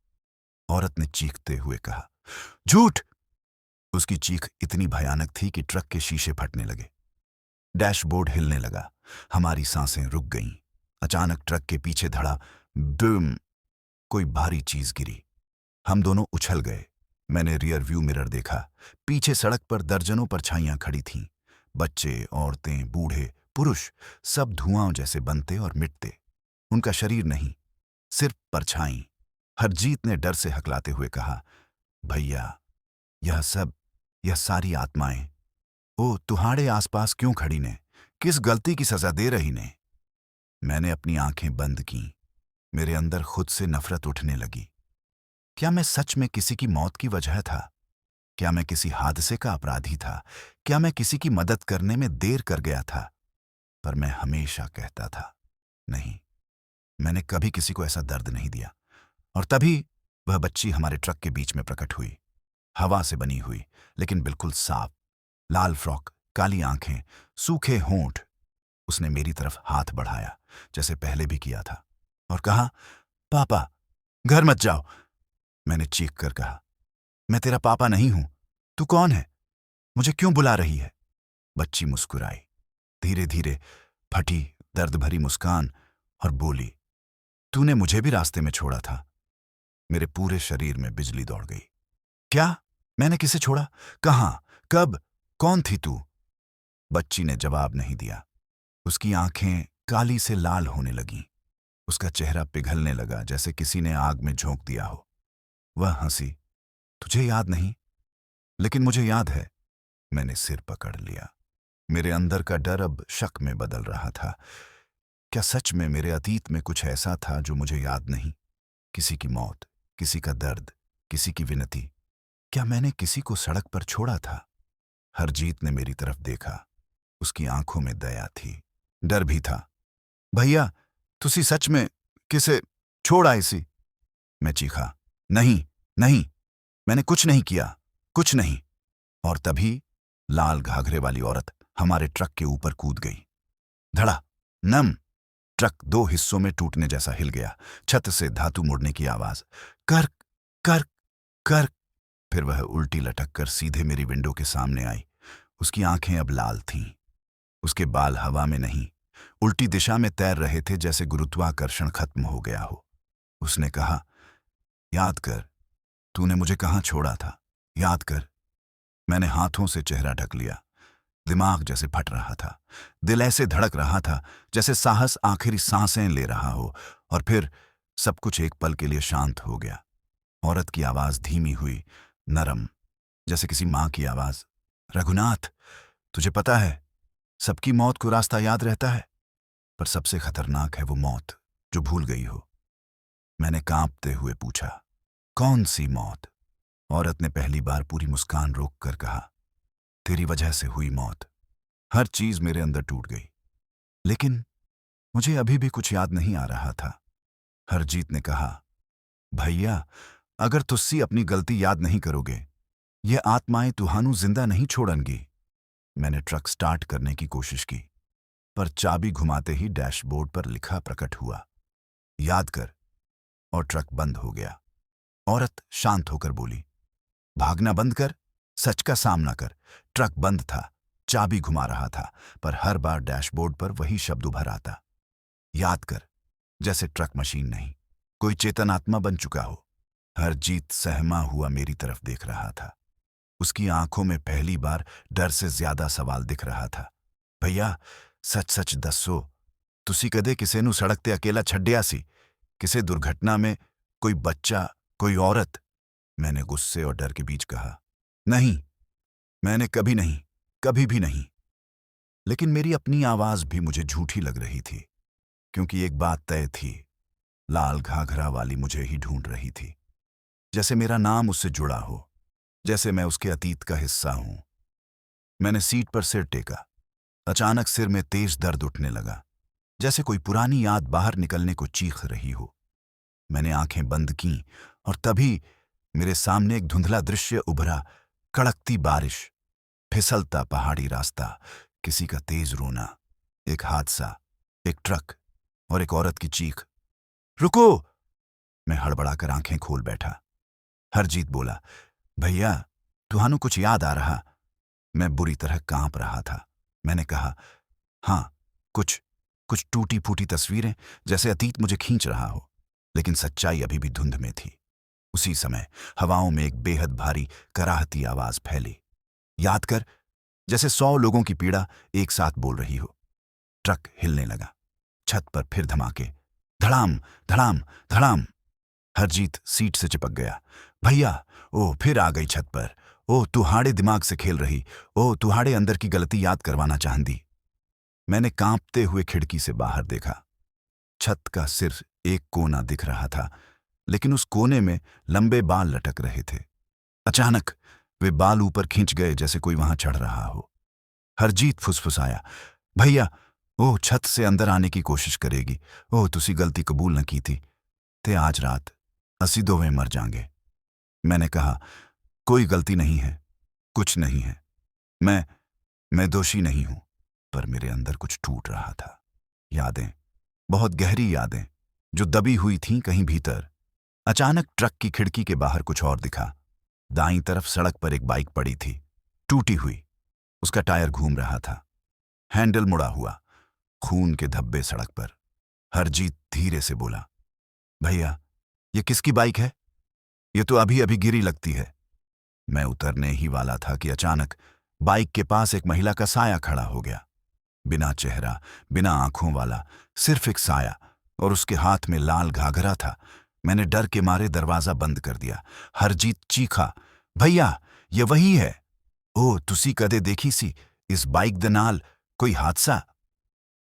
औरत ने चीखते हुए कहा। झूठ! उसकी चीख इतनी भयानक थी कि ट्रक के शीशे फटने लगे, डैशबोर्ड हिलने लगा, हमारी सांसें रुक गईं। अचानक ट्रक के पीछे धड़ा बूम, कोई भारी चीज गिरी। हम दोनों उछल गए। मैंने रियर व्यू मिरर देखा। पीछे सड़क पर दर्जनों परछाइयां खड़ी थीं। बच्चे, औरतें, बूढ़े, पुरुष, सब धुआं जैसे बनते और मिटते। उनका शरीर नहीं, सिर्फ परछाई। हरजीत ने डर से हकलाते हुए कहा, भैया, यह सारी आत्माएं, ओ तुहाड़े आसपास क्यों खड़ी ने? किस गलती की सजा दे रही ने? मैंने अपनी आंखें बंद की। मेरे अंदर खुद से नफरत उठने लगी। क्या मैं सच में किसी की मौत की वजह था? क्या मैं किसी हादसे का अपराधी था? क्या मैं किसी की मदद करने में देर कर गया था? पर मैं हमेशा कहता था, नहीं, मैंने कभी किसी को ऐसा दर्द नहीं दिया। और तभी वह बच्ची हमारे ट्रक के बीच में प्रकट हुई, हवा से बनी हुई, लेकिन बिल्कुल साफ। लाल फ्रॉक, काली आंखें, सूखे होंठ। उसने मेरी तरफ हाथ बढ़ाया, जैसे पहले भी किया था, और कहा, पापा, घर मत जाओ। मैंने चीख कर कहा, मैं तेरा पापा नहीं हूं। तू कौन है? मुझे क्यों बुला रही है? बच्ची मुस्कुराई, धीरे धीरे फटी दर्द भरी मुस्कान, और बोली, तूने मुझे भी रास्ते में छोड़ा था। मेरे पूरे शरीर में बिजली दौड़ गई। क्या? मैंने किसे छोड़ा? कहां? कब? कौन थी तू? बच्ची ने जवाब नहीं दिया। उसकी आंखें काली से लाल होने लगीं। उसका चेहरा पिघलने लगा, जैसे किसी ने आग में झोंक दिया हो। वह हंसी। तुझे याद नहीं? लेकिन मुझे याद है। मैंने सिर पकड़ लिया। मेरे अंदर का डर अब शक में बदल रहा था। क्या सच में मेरे अतीत में कुछ ऐसा था जो मुझे याद नहीं? किसी की मौत, किसी का दर्द, किसी की विनती। क्या मैंने किसी को सड़क पर छोड़ा था? हरजीत ने मेरी तरफ देखा। उसकी आंखों में दया थी, डर भी था। भैया, तुसी सच में किसे छोड़ आई सी? मैं चीखा। नहीं, नहीं, मैंने कुछ नहीं किया, कुछ नहीं। और तभी लाल घाघरे वाली औरत हमारे ट्रक के ऊपर कूद गई। धड़ा, नम। ट्रक 2 हिस्सों में टूटने जैसा हिल गया। छत से धातु मुड़ने की आवाज। कर कर कर। फिर वह उल्टी लटक कर सीधे मेरी विंडो के सामने आई। उसकी आंखें अब लाल थीं। उसके बाल हवा में नहीं, उल्टी दिशा में तैर रहे थे, जैसे गुरुत्वाकर्षण खत्म हो गया हो। उसने कहा, याद कर, तूने मुझे कहां छोड़ा था? याद कर। मैंने हाथों से चेहरा ढक लिया। दिमाग जैसे फट रहा था, दिल ऐसे धड़क रहा था जैसे साहस आखिरी सांसें ले रहा हो। और फिर सब कुछ एक पल के लिए शांत हो गया। औरत की आवाज धीमी हुई, नरम, जैसे किसी मां की आवाज। रघुनाथ, तुझे पता है, सबकी मौत को रास्ता याद रहता है, पर सबसे खतरनाक है वो मौत जो भूल गई हो। मैंने कांपते हुए पूछा, कौन सी मौत? औरत ने पहली बार पूरी मुस्कान रोक कर कहा, तेरी वजह से हुई मौत। हर चीज मेरे अंदर टूट गई। लेकिन मुझे अभी भी कुछ याद नहीं आ रहा था। हरजीत ने कहा, भैया, अगर तुस्सी अपनी गलती याद नहीं करोगे, ये आत्माएं तुहानू जिंदा नहीं छोड़नगी। मैंने ट्रक स्टार्ट करने की कोशिश की, पर चाबी घुमाते ही डैशबोर्ड पर लिखा प्रकट हुआ, याद कर, और ट्रक बंद हो गया। औरत शांत होकर बोली, भागना बंद कर, सच का सामना कर। ट्रक बंद था, चाबी घुमा रहा था, पर हर बार डैशबोर्ड पर वही शब्द उभर आता, याद कर। जैसे ट्रक मशीन नहीं, कोई चेतनात्मा बन चुका हो। हरजीत सहमा हुआ मेरी तरफ देख रहा था। उसकी आंखों में पहली बार डर से ज्यादा सवाल दिख रहा था। भैया, सच सच दसो, तुसी कदे किसे नू सड़क ते अकेला छड्डिया सी? किसे दुर्घटना में? कोई बच्चा, कोई औरत? मैंने गुस्से और डर के बीच कहा, नहीं, मैंने कभी नहीं, कभी भी नहीं। लेकिन मेरी अपनी आवाज भी मुझे झूठी लग रही थी, क्योंकि एक बात तय थी, लाल घाघरा वाली मुझे ही ढूंढ रही थी। जैसे मेरा नाम उससे जुड़ा हो, जैसे मैं उसके अतीत का हिस्सा हूं। मैंने सीट पर सिर टेका। अचानक सिर में तेज दर्द उठने लगा, जैसे कोई पुरानी याद बाहर निकलने को चीख रही हो। मैंने आंखें बंद की और तभी मेरे सामने एक धुंधला दृश्य उभरा। कड़कती बारिश, फिसलता पहाड़ी रास्ता, किसी का तेज रोना, एक हादसा, एक ट्रक और एक औरत की चीख, रुको! मैं हड़बड़ाकर आंखें खोल बैठा। हरजीत बोला, भैया, तुहानू कुछ याद आ रहा? मैं बुरी तरह कांप रहा था। मैंने कहा, हाँ, कुछ कुछ टूटी फूटी तस्वीरें, जैसे अतीत मुझे खींच रहा हो। लेकिन सच्चाई अभी भी धुंध में थी। उसी समय हवाओं में एक बेहद भारी कराहती आवाज फैली, याद कर। जैसे 100 लोगों की पीड़ा एक साथ बोल रही हो। ट्रक हिलने लगा। छत पर फिर धमाके, धड़ाम धड़ाम धड़ाम। हरजीत सीट से चिपक गया। भैया, ओ फिर आ गई छत पर। ओ तुहाड़े दिमाग से खेल रही। ओ तुहाड़े अंदर की गलती याद करवाना चाहती। मैंने कांपते हुए खिड़की से बाहर देखा। छत का सिर्फ एक कोना दिख रहा था, लेकिन उस कोने में लंबे बाल लटक रहे थे। अचानक वे बाल ऊपर खींच गए, जैसे कोई वहां चढ़ रहा हो। हरजीत फुसफुसाया, भैया, ओ छत से अंदर आने की कोशिश करेगी। ओ तुसी गलती कबूल न की थी, ते आज रात असी दोवें मर जाएंगे। मैंने कहा, कोई गलती नहीं है, कुछ नहीं है। मैं दोषी नहीं हूं। पर मेरे अंदर कुछ टूट रहा था। यादें, बहुत गहरी यादें, जो दबी हुई थीं कहीं भीतर। अचानक ट्रक की खिड़की के बाहर कुछ और दिखा। दाईं तरफ सड़क पर एक बाइक पड़ी थी, टूटी हुई। उसका टायर घूम रहा था, हैंडल मुड़ा हुआ, खून के धब्बे सड़क पर। हरजीत धीरे से बोला, भैया, ये किसकी बाइक है? ये तो अभी अभी गिरी लगती है। मैं उतरने ही वाला था कि अचानक बाइक के पास एक महिला का साया खड़ा हो गया। बिना चेहरा, बिना आंखों वाला, सिर्फ एक साया, और उसके हाथ में लाल घाघरा था। मैंने डर के मारे दरवाजा बंद कर दिया। हरजीत चीखा, भैया, ये वही है। ओ तुसी कदे देखी सी इस बाइक दे नाल कोई हादसा?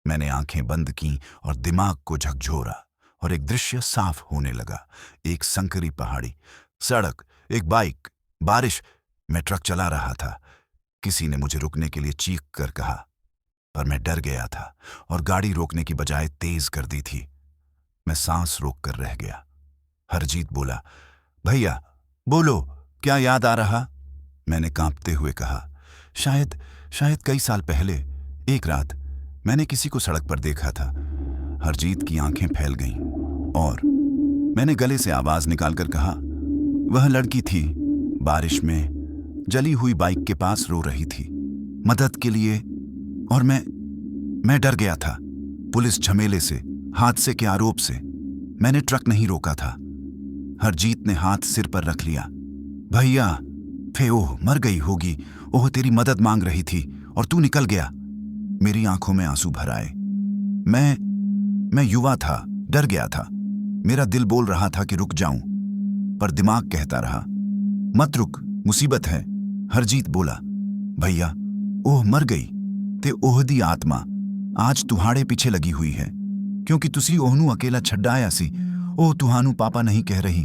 मैंने आंखें बंद की और दिमाग को झकझोरा, और एक दृश्य साफ होने लगा। एक संकरी पहाड़ी, सड़क, एक बाइक, बारिश। मैं ट्रक चला रहा था। किसी ने मुझे रुकने के लिए चीख कर कहा, पर मैं डर गया था और गाड़ी रोकने की बजाय तेज कर दी थी। मैं सांस रोक कर रह गया। हरजीत बोला, भैया, बोलो, क्या याद आ रहा? मैंने कांपते हुए कहा, शायद शायद कई साल पहले एक रात मैंने किसी को सड़क पर देखा था। हरजीत की आंखें फैल गईं और मैंने गले से आवाज निकालकर कहा, वह लड़की थी, बारिश में जली हुई बाइक के पास रो रही थी, मदद के लिए। और मैं डर गया था, पुलिस झमेले से, हादसे के आरोप से। मैंने ट्रक नहीं रोका था। हरजीत ने हाथ सिर पर रख लिया। भैया, फे ओह मर गई होगी। ओह तेरी मदद मांग रही थी और तू निकल गया। मेरी आंखों में आंसू भर आए। मैं युवा था, डर गया था। मेरा दिल बोल रहा था कि रुक जाऊं, पर दिमाग कहता रहा, मत रुक, मुसीबत है। हरजीत बोला, भैया, ओह मर गई ते ओह दी आत्मा आज तुहाड़े पीछे लगी हुई है, क्योंकि तुसी ओहनू अकेला छड्डाया सी। ओह तुहानू पापा नहीं कह रही,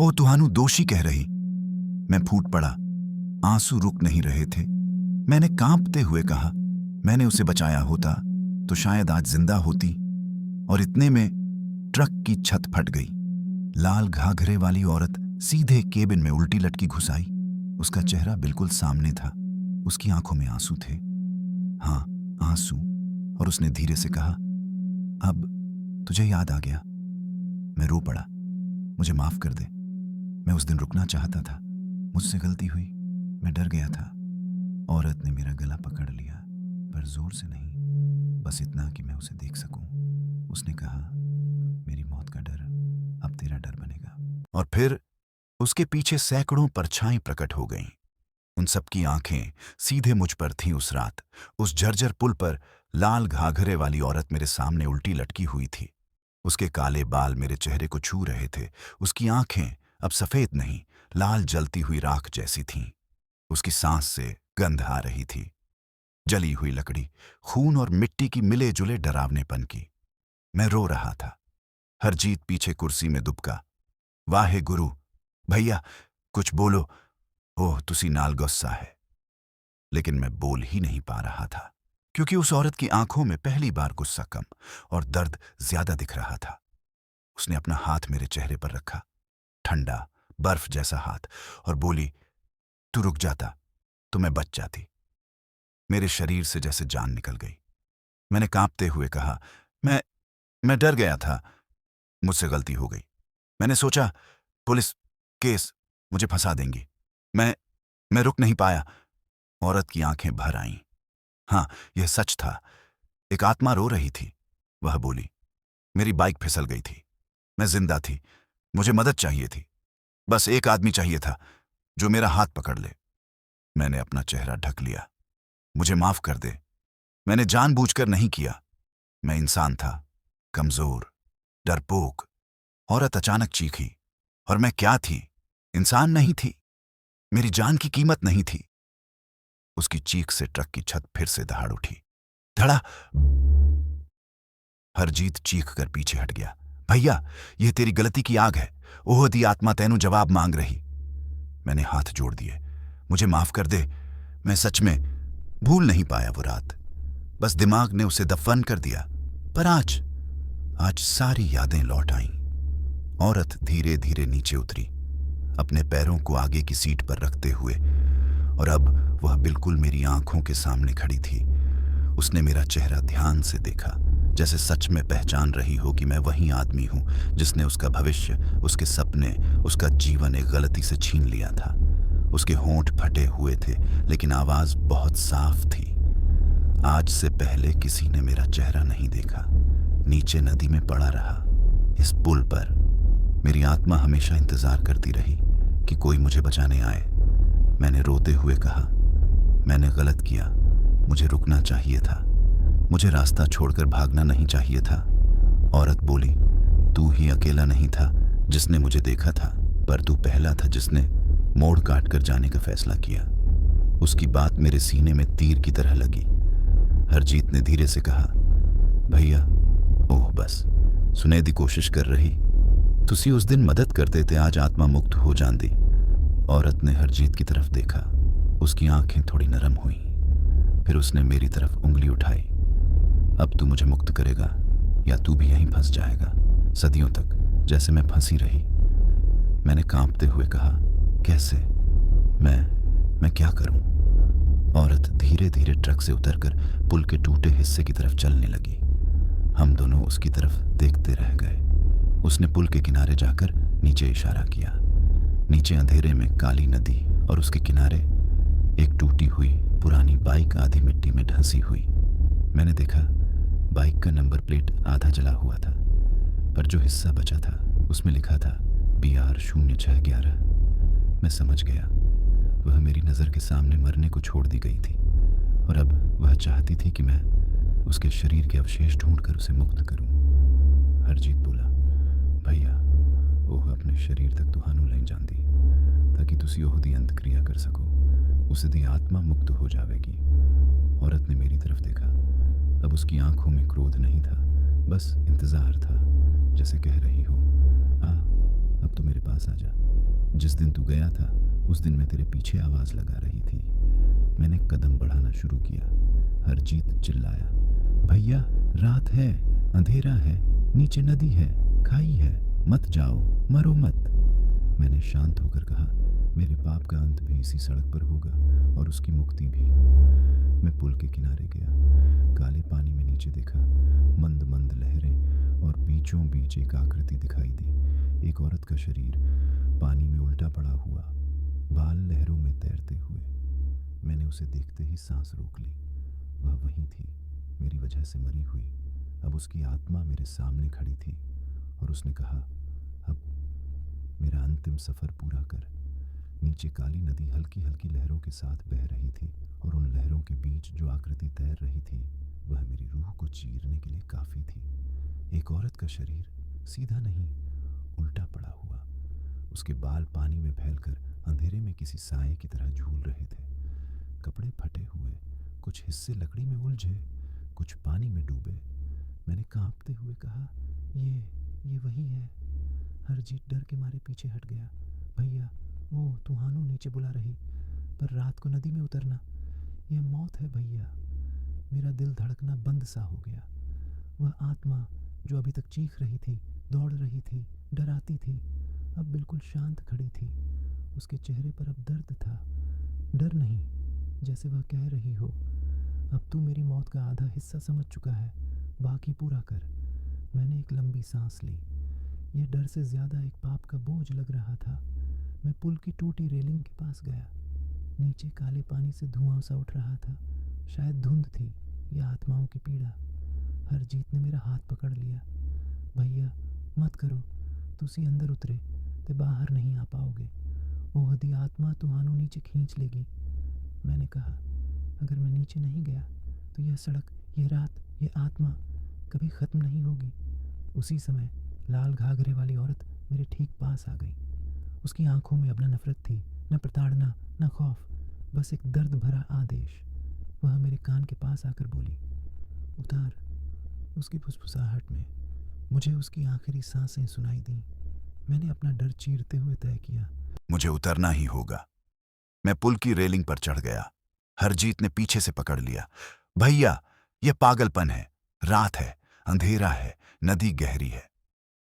ओह तुहानू दोषी कह रही। मैं फूट पड़ा। आंसू रुक नहीं रहे थे। मैंने कांपते हुए कहा, मैंने उसे बचाया होता, तो शायद आज जिंदा होती। और इतने में ट्रक की छत फट गई। लाल घाघरे वाली औरत सीधे केबिन में उल्टी लटकी घुस आई। उसका चेहरा बिल्कुल सामने था। उसकी आंखों में आंसू थे। हाँ, आंसू। और उसने धीरे से कहा, अब तुझे याद आ गया। मैं रो पड़ा। मुझे माफ कर दे। मैं उस दिन रुकना चाहता था। मुझसे गलती हुई। मैं डर गया था। औरत ने मेरा गला पकड़ लिया, पर जोर से नहीं, बस इतना कि मैं उसे देख सकूं। उसने कहा, मेरी मौत का डर अब तेरा डर बनेगा। और फिर उसके पीछे सैकड़ों परछाई प्रकट हो गईं। उन सबकी आंखें सीधे मुझ पर थीं। उस रात उस जर्जर पुल पर लाल घाघरे वाली औरत मेरे सामने उल्टी लटकी हुई थी। उसके काले बाल मेरे चेहरे को छू रहे थे। उसकी आंखें अब सफेद नहीं, लाल जलती हुई राख जैसी थीं। उसकी सांस से गंध आ रही थी, जली हुई लकड़ी, खून और मिट्टी की मिले जुले डरावनेपन की। मैं रो रहा था। हरजीत पीछे कुर्सी में दुबका। वाहे गुरु, भैया कुछ बोलो। ओह, तुसी नाल गुस्सा है। लेकिन मैं बोल ही नहीं पा रहा था, क्योंकि उस औरत की आंखों में पहली बार गुस्सा कम और दर्द ज्यादा दिख रहा था। उसने अपना हाथ मेरे चेहरे पर रखा, ठंडा बर्फ जैसा हाथ, और बोली, तू रुक जाता तो मैं बच जाती। मेरे शरीर से जैसे जान निकल गई। मैंने कांपते हुए कहा, मैं डर गया था। मुझसे गलती हो गई। मैंने सोचा पुलिस केस मुझे फंसा देंगी। मैं रुक नहीं पाया। औरत की आंखें भर आईं। हाँ, यह सच था। एक आत्मा रो रही थी। वह बोली, मेरी बाइक फिसल गई थी। मैं जिंदा थी। मुझे मदद चाहिए थी। बस एक आदमी चाहिए था जो मेरा हाथ पकड़ ले। मैंने अपना चेहरा ढक लिया। मुझे माफ कर दे। मैंने जानबूझकर नहीं किया। मैं इंसान था, कमजोर, डरपोक। औरत अचानक चीखी। और मैं क्या थी? इंसान नहीं थी। मेरी जान की कीमत नहीं थी। उसकी चीख से ट्रक की छत फिर से दहाड़ उठी। धड़ा। हरजीत चीख कर पीछे हट गया। भैया, यह तेरी गलती की आग है। ओह दी आत्मा तैनू जवाब मांग रही। मैंने हाथ जोड़ दिए। मुझे माफ कर दे। मैं सच में भूल नहीं पाया वो रात। बस दिमाग ने उसे दफन कर दिया। पर आज सारी यादें लौट आईं। औरत धीरे धीरे नीचे उतरी, अपने पैरों को आगे की सीट पर रखते हुए, और अब वह बिल्कुल मेरी आंखों के सामने खड़ी थी। उसने मेरा चेहरा ध्यान से देखा, जैसे सच में पहचान रही हो कि मैं वही आदमी हूं जिसने उसका भविष्य, उसके सपने, उसका जीवन एक गलती से छीन लिया था। उसके होंठ फटे हुए थे, लेकिन आवाज बहुत साफ थी। आज से पहले किसी ने मेरा चेहरा नहीं देखा। नीचे नदी में पड़ा रहा, इस पुल पर। मेरी आत्मा हमेशा इंतजार करती रही कि कोई मुझे बचाने आए। मैंने रोते हुए कहा, मैंने गलत किया। मुझे रुकना चाहिए था। मुझे रास्ता छोड़कर भागना नहीं चाहिए था। औरत बोली, तू ही अकेला नहीं था जिसने मुझे देखा था, पर तू पहला था जिसने मोड़ काट कर जाने का फैसला किया। उसकी बात मेरे सीने में तीर की तरह लगी। हरजीत ने धीरे से कहा, भैया, ओह बस, सुने दी कोशिश कर रही। तुसी उस दिन मदद करते थे, आज आत्मा मुक्त हो जांदी। औरत ने हरजीत की तरफ देखा। उसकी आंखें थोड़ी नरम हुई। फिर उसने मेरी तरफ उंगली उठाई। अब तू मुझे मुक्त करेगा या तू भी यहीं फंस जाएगा, सदियों तक, जैसे मैं फंसी रही। मैंने कांपते हुए कहा, कैसे? मैं क्या करूं? औरत धीरे धीरे ट्रक से उतरकर पुल के टूटे हिस्से की तरफ चलने लगी। हम दोनों उसकी तरफ देखते रह गए। उसने पुल के किनारे जाकर नीचे इशारा किया। नीचे अंधेरे में काली नदी और उसके किनारे एक टूटी हुई पुरानी बाइक आधी मिट्टी में ढंसी हुई। मैंने देखा, बाइक का नंबर प्लेट आधा जला हुआ था, पर जो हिस्सा बचा था उसमें लिखा था BR 0611। मैं समझ गया, वह मेरी नज़र के सामने मरने को छोड़ दी गई थी, और अब वह चाहती थी कि मैं उसके शरीर के अवशेष ढूंढकर उसे मुक्त करूं। हरजीत बोला, भैया, ओह अपने शरीर तक तुहानू ले जांदी ताकि तुसी ओह दी अंतक्रिया कर सको। उसे दी आत्मा मुक्त हो जाएगी। औरत ने मेरी तरफ देखा। अब उसकी आंखों में क्रोध नहीं था, बस इंतजार था, जैसे कह रही हो, आ, अब तो मेरे पास आ जा। जिस दिन तू गया था उस दिन मैं तेरे पीछे आवाज लगा रही थी। मैंने कदम बढ़ाना शुरू किया। हरजीत चिल्लाया, भैया, रात है, अंधेरा है, नीचे नदी है, खाई है, मत जाओ, मरो मत। मैंने शांत होकर कहा, मेरे पाप का अंत भी इसी सड़क पर होगा और उसकी मुक्ति भी। मैं पुल के किनारे गया, काले पानी में नीचे देखा, मंद मंद लहरें और बीचों बीच एक आकृति दिखाई दी। एक औरत का शरीर पानी में उल्टा पड़ा हुआ, बाल लहरों में तैरते हुए। मैंने उसे देखते ही सांस रोक ली। वह वहीं थी, मेरी वजह से मरी हुई। अब उसकी आत्मा मेरे सामने खड़ी थी और उसने कहा, अब मेरा अंतिम सफर पूरा कर। नीचे काली नदी हल्की हल्की लहरों के साथ बह रही थी और उन लहरों के बीच जो आकृति तैर रही थी वह मेरी रूह को चीरने के लिए काफी थी। एक औरत का शरीर, सीधा नहीं, उल्टा पड़ा हुआ। उसके बाल पानी में फैलकर अंधेरे में किसी साए की तरह झूल रहे थे। कपड़े फटे हुए, कुछ हिस्से लकड़ी में उलझे, कुछ पानी में डूबे। मैंने कांपते हुए कहा, ये वही है। हरजीत डर के मारे पीछे हट गया। भैया, वो तुहानू नीचे बुला रही, पर रात को नदी में उतरना, यह मौत है भैया। मेरा दिल धड़कना बंद सा हो गया। वह आत्मा जो अभी तक चीख रही थी, दौड़ रही थी, डराती थी, अब बिल्कुल शांत खड़ी थी। उसके चेहरे पर अब दर्द था, डर नहीं, जैसे वह कह रही हो, अब तू मेरी मौत का आधा हिस्सा समझ चुका है, बाकी पूरा कर। मैंने एक लंबी सांस ली। यह डर से ज्यादा एक पाप का बोझ लग रहा था। मैं पुल की टूटी रेलिंग के पास गया। नीचे काले पानी से धुआं सा उठ रहा था। शायद धुंध थी या आत्माओं की पीड़ा। हरजीत ने मेरा हाथ पकड़ लिया। भैया, मत करो, तुसी अंदर उतरे ते बाहर नहीं आ पाओगे। वो हदी आत्मा तुहानू नीचे खींच लेगी। मैंने कहा, अगर मैं नीचे नहीं गया तो यह सड़क, यह रात, यह आत्मा कभी ख़त्म नहीं होगी। उसी समय लाल घाघरे वाली औरत मेरे ठीक पास आ गई। उसकी आंखों में अब न नफरत थी, न प्रताड़ना, न खौफ, बस एक दर्द भरा आदेश। वह मेरे कान के पास आकर बोली, उतार। उसकी फुसफुसाहट में मुझे उसकी आखिरी सांसें सुनाई दी। मैंने अपना डर चीरते हुए तय किया, मुझे उतरना ही होगा। मैं पुल की रेलिंग पर चढ़ गया। हरजीत ने पीछे से पकड़ लिया। भैया, यह पागलपन है। रात है, अंधेरा है, नदी गहरी है।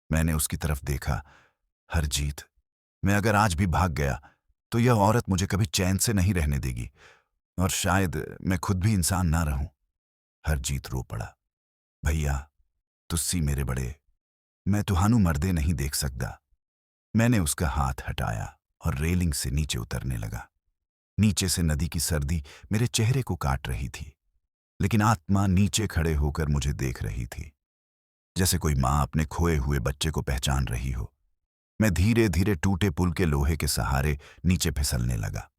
मैंने उसकी तरफ देखा। हरजीत, मैं अगर आज भी भाग गया तो यह औरत मुझे कभी चैन से नहीं रहने देगी और शायद मैं खुद भी इंसान ना रहूं। हरजीत रो पड़ा। भैया, तुस्सी मेरे बड़े, मैं तुहानू मर्दे नहीं देख सकता। मैंने उसका हाथ हटाया और रेलिंग से नीचे उतरने लगा। नीचे से नदी की सर्दी मेरे चेहरे को काट रही थी, लेकिन आत्मा नीचे खड़े होकर मुझे देख रही थी, जैसे कोई माँ अपने खोए हुए बच्चे को पहचान रही हो। मैं धीरे धीरे टूटे पुल के लोहे के सहारे नीचे फिसलने लगा।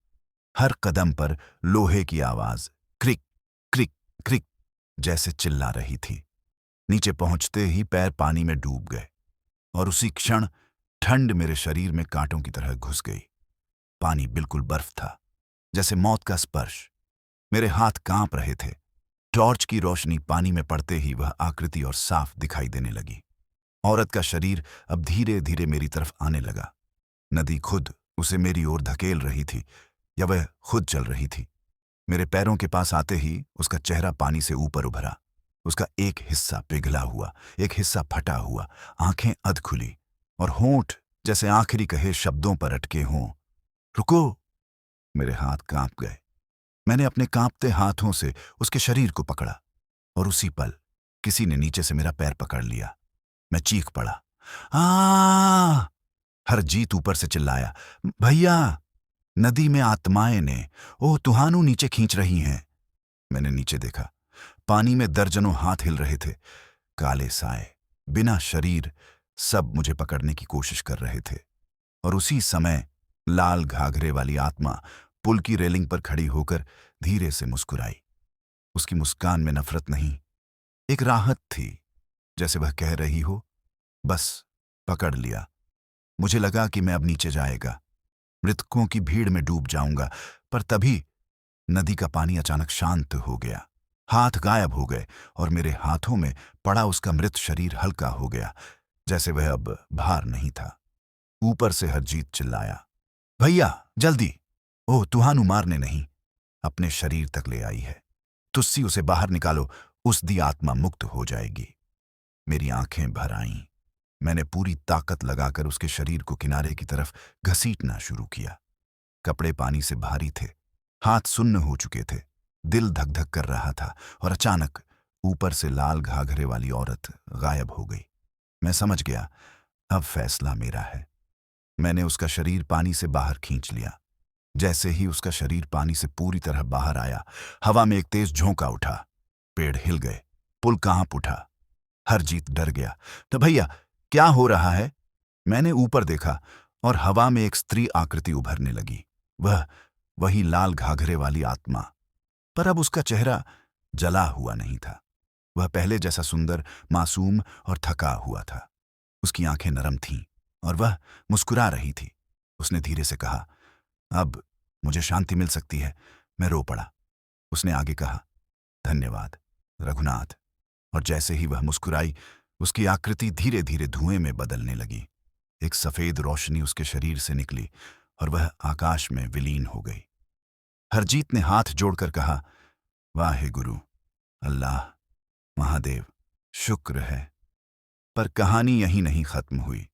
हर कदम पर लोहे की आवाज क्रिक क्रिक क्रिक जैसे चिल्ला रही थी। नीचे पहुंचते ही पैर पानी में डूब गए और उसी क्षण ठंड मेरे शरीर में कांटों की तरह घुस गई। पानी बिल्कुल बर्फ था, जैसे मौत का स्पर्श। मेरे हाथ कांप रहे थे। टॉर्च की रोशनी पानी में पड़ते ही वह आकृति और साफ दिखाई देने लगी। औरत का शरीर अब धीरे धीरे मेरी तरफ आने लगा। नदी खुद उसे मेरी ओर धकेल रही थी या वह खुद चल रही थी। मेरे पैरों के पास आते ही उसका चेहरा पानी से ऊपर उभरा। उसका एक हिस्सा पिघला हुआ, एक हिस्सा फटा हुआ, आंखें अध खुली और होंठ जैसे आखिरी कहे शब्दों पर अटके हों। रुको! मेरे हाथ कांप गए। मैंने अपने कांपते हाथों से उसके शरीर को पकड़ा और उसी पल किसी ने नीचे से मेरा पैर पकड़ लिया। मैं चीख पड़ा, आ! हरजीत ऊपर से चिल्लाया, भैया, नदी में आत्माएं ने, ओह तुहानू नीचे खींच रही हैं। मैंने नीचे देखा। पानी में दर्जनों हाथ हिल रहे थे। काले साए, बिना शरीर, सब मुझे पकड़ने की कोशिश कर रहे थे। और उसी समय लाल घाघरे वाली आत्मा पुल की रेलिंग पर खड़ी होकर धीरे से मुस्कुराई। उसकी मुस्कान में नफरत नहीं, एक राहत थी, जैसे वह कह रही हो, बस पकड़ लिया। मुझे लगा कि मैं अब नीचे जाएगा, मृतकों की भीड़ में डूब जाऊंगा, पर तभी नदी का पानी अचानक शांत हो गया। हाथ गायब हो गए और मेरे हाथों में पड़ा उसका मृत शरीर हल्का हो गया, जैसे वह अब भार नहीं था। ऊपर से हरजीत चिल्लाया, भैया जल्दी! ओह तुहानू मारने नहीं, अपने शरीर तक ले आई है। तुस्सी उसे बाहर निकालो, उस दी आत्मा मुक्त हो जाएगी। मेरी आंखें भर आईं। मैंने पूरी ताकत लगाकर उसके शरीर को किनारे की तरफ घसीटना शुरू किया। कपड़े पानी से भारी थे, हाथ सुन्न हो चुके थे, दिल धक धक कर रहा था और अचानक ऊपर से लाल घाघरे वाली औरत गायब हो गई। मैं समझ गया, अब फैसला मेरा है। मैंने उसका शरीर पानी से बाहर खींच लिया। जैसे ही उसका शरीर पानी से पूरी तरह बाहर आया, हवा में एक तेज झोंका उठा। पेड़ हिल गए, पुल कांप उठा। हरजीत डर गया। तो भैया, क्या हो रहा है? मैंने ऊपर देखा और हवा में एक स्त्री आकृति उभरने लगी। वही लाल घाघरे वाली आत्मा। पर अब उसका चेहरा जला हुआ नहीं था। वह पहले जैसा सुंदर, मासूम और थका हुआ था। उसकी आंखें नरम थीं और वह मुस्कुरा रही थी। उसने धीरे से कहा, अब मुझे शांति मिल सकती है। मैं रो पड़ा। उसने आगे कहा, धन्यवाद रघुनाथ। और जैसे ही वह मुस्कुराई, उसकी आकृति धीरे धीरे धुएं में बदलने लगी। एक सफेद रोशनी उसके शरीर से निकली और वह आकाश में विलीन हो गई। हरजीत ने हाथ जोड़कर कहा, वाहे गुरु, अल्लाह, महादेव, शुक्र है। पर कहानी यहीं नहीं खत्म हुई,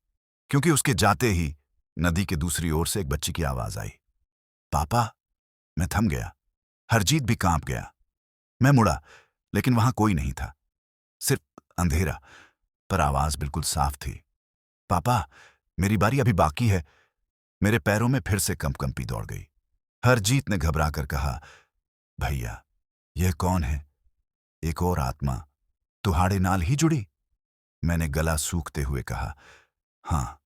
क्योंकि उसके जाते ही नदी के दूसरी ओर से एक बच्ची की आवाज आई, पापा। मैं थम गया। हरजीत भी कांप गया। मैं मुड़ा, लेकिन वहां कोई नहीं था, सिर्फ अंधेरा। पर आवाज बिल्कुल साफ थी, पापा, मेरी बारी अभी बाकी है। मेरे पैरों में फिर से कंपकंपी दौड़ गई। हरजीत ने घबराकर कहा, भैया, यह कौन है? एक और आत्मा तुहाड़े नाल ही जुड़ी? मैंने गला सूखते हुए कहा, हाँ,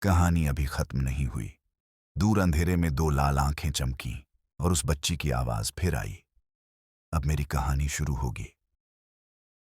कहानी अभी खत्म नहीं हुई। दूर अंधेरे में दो लाल आंखें चमकीं और उस बच्ची की आवाज फिर आई, अब मेरी कहानी शुरू होगी।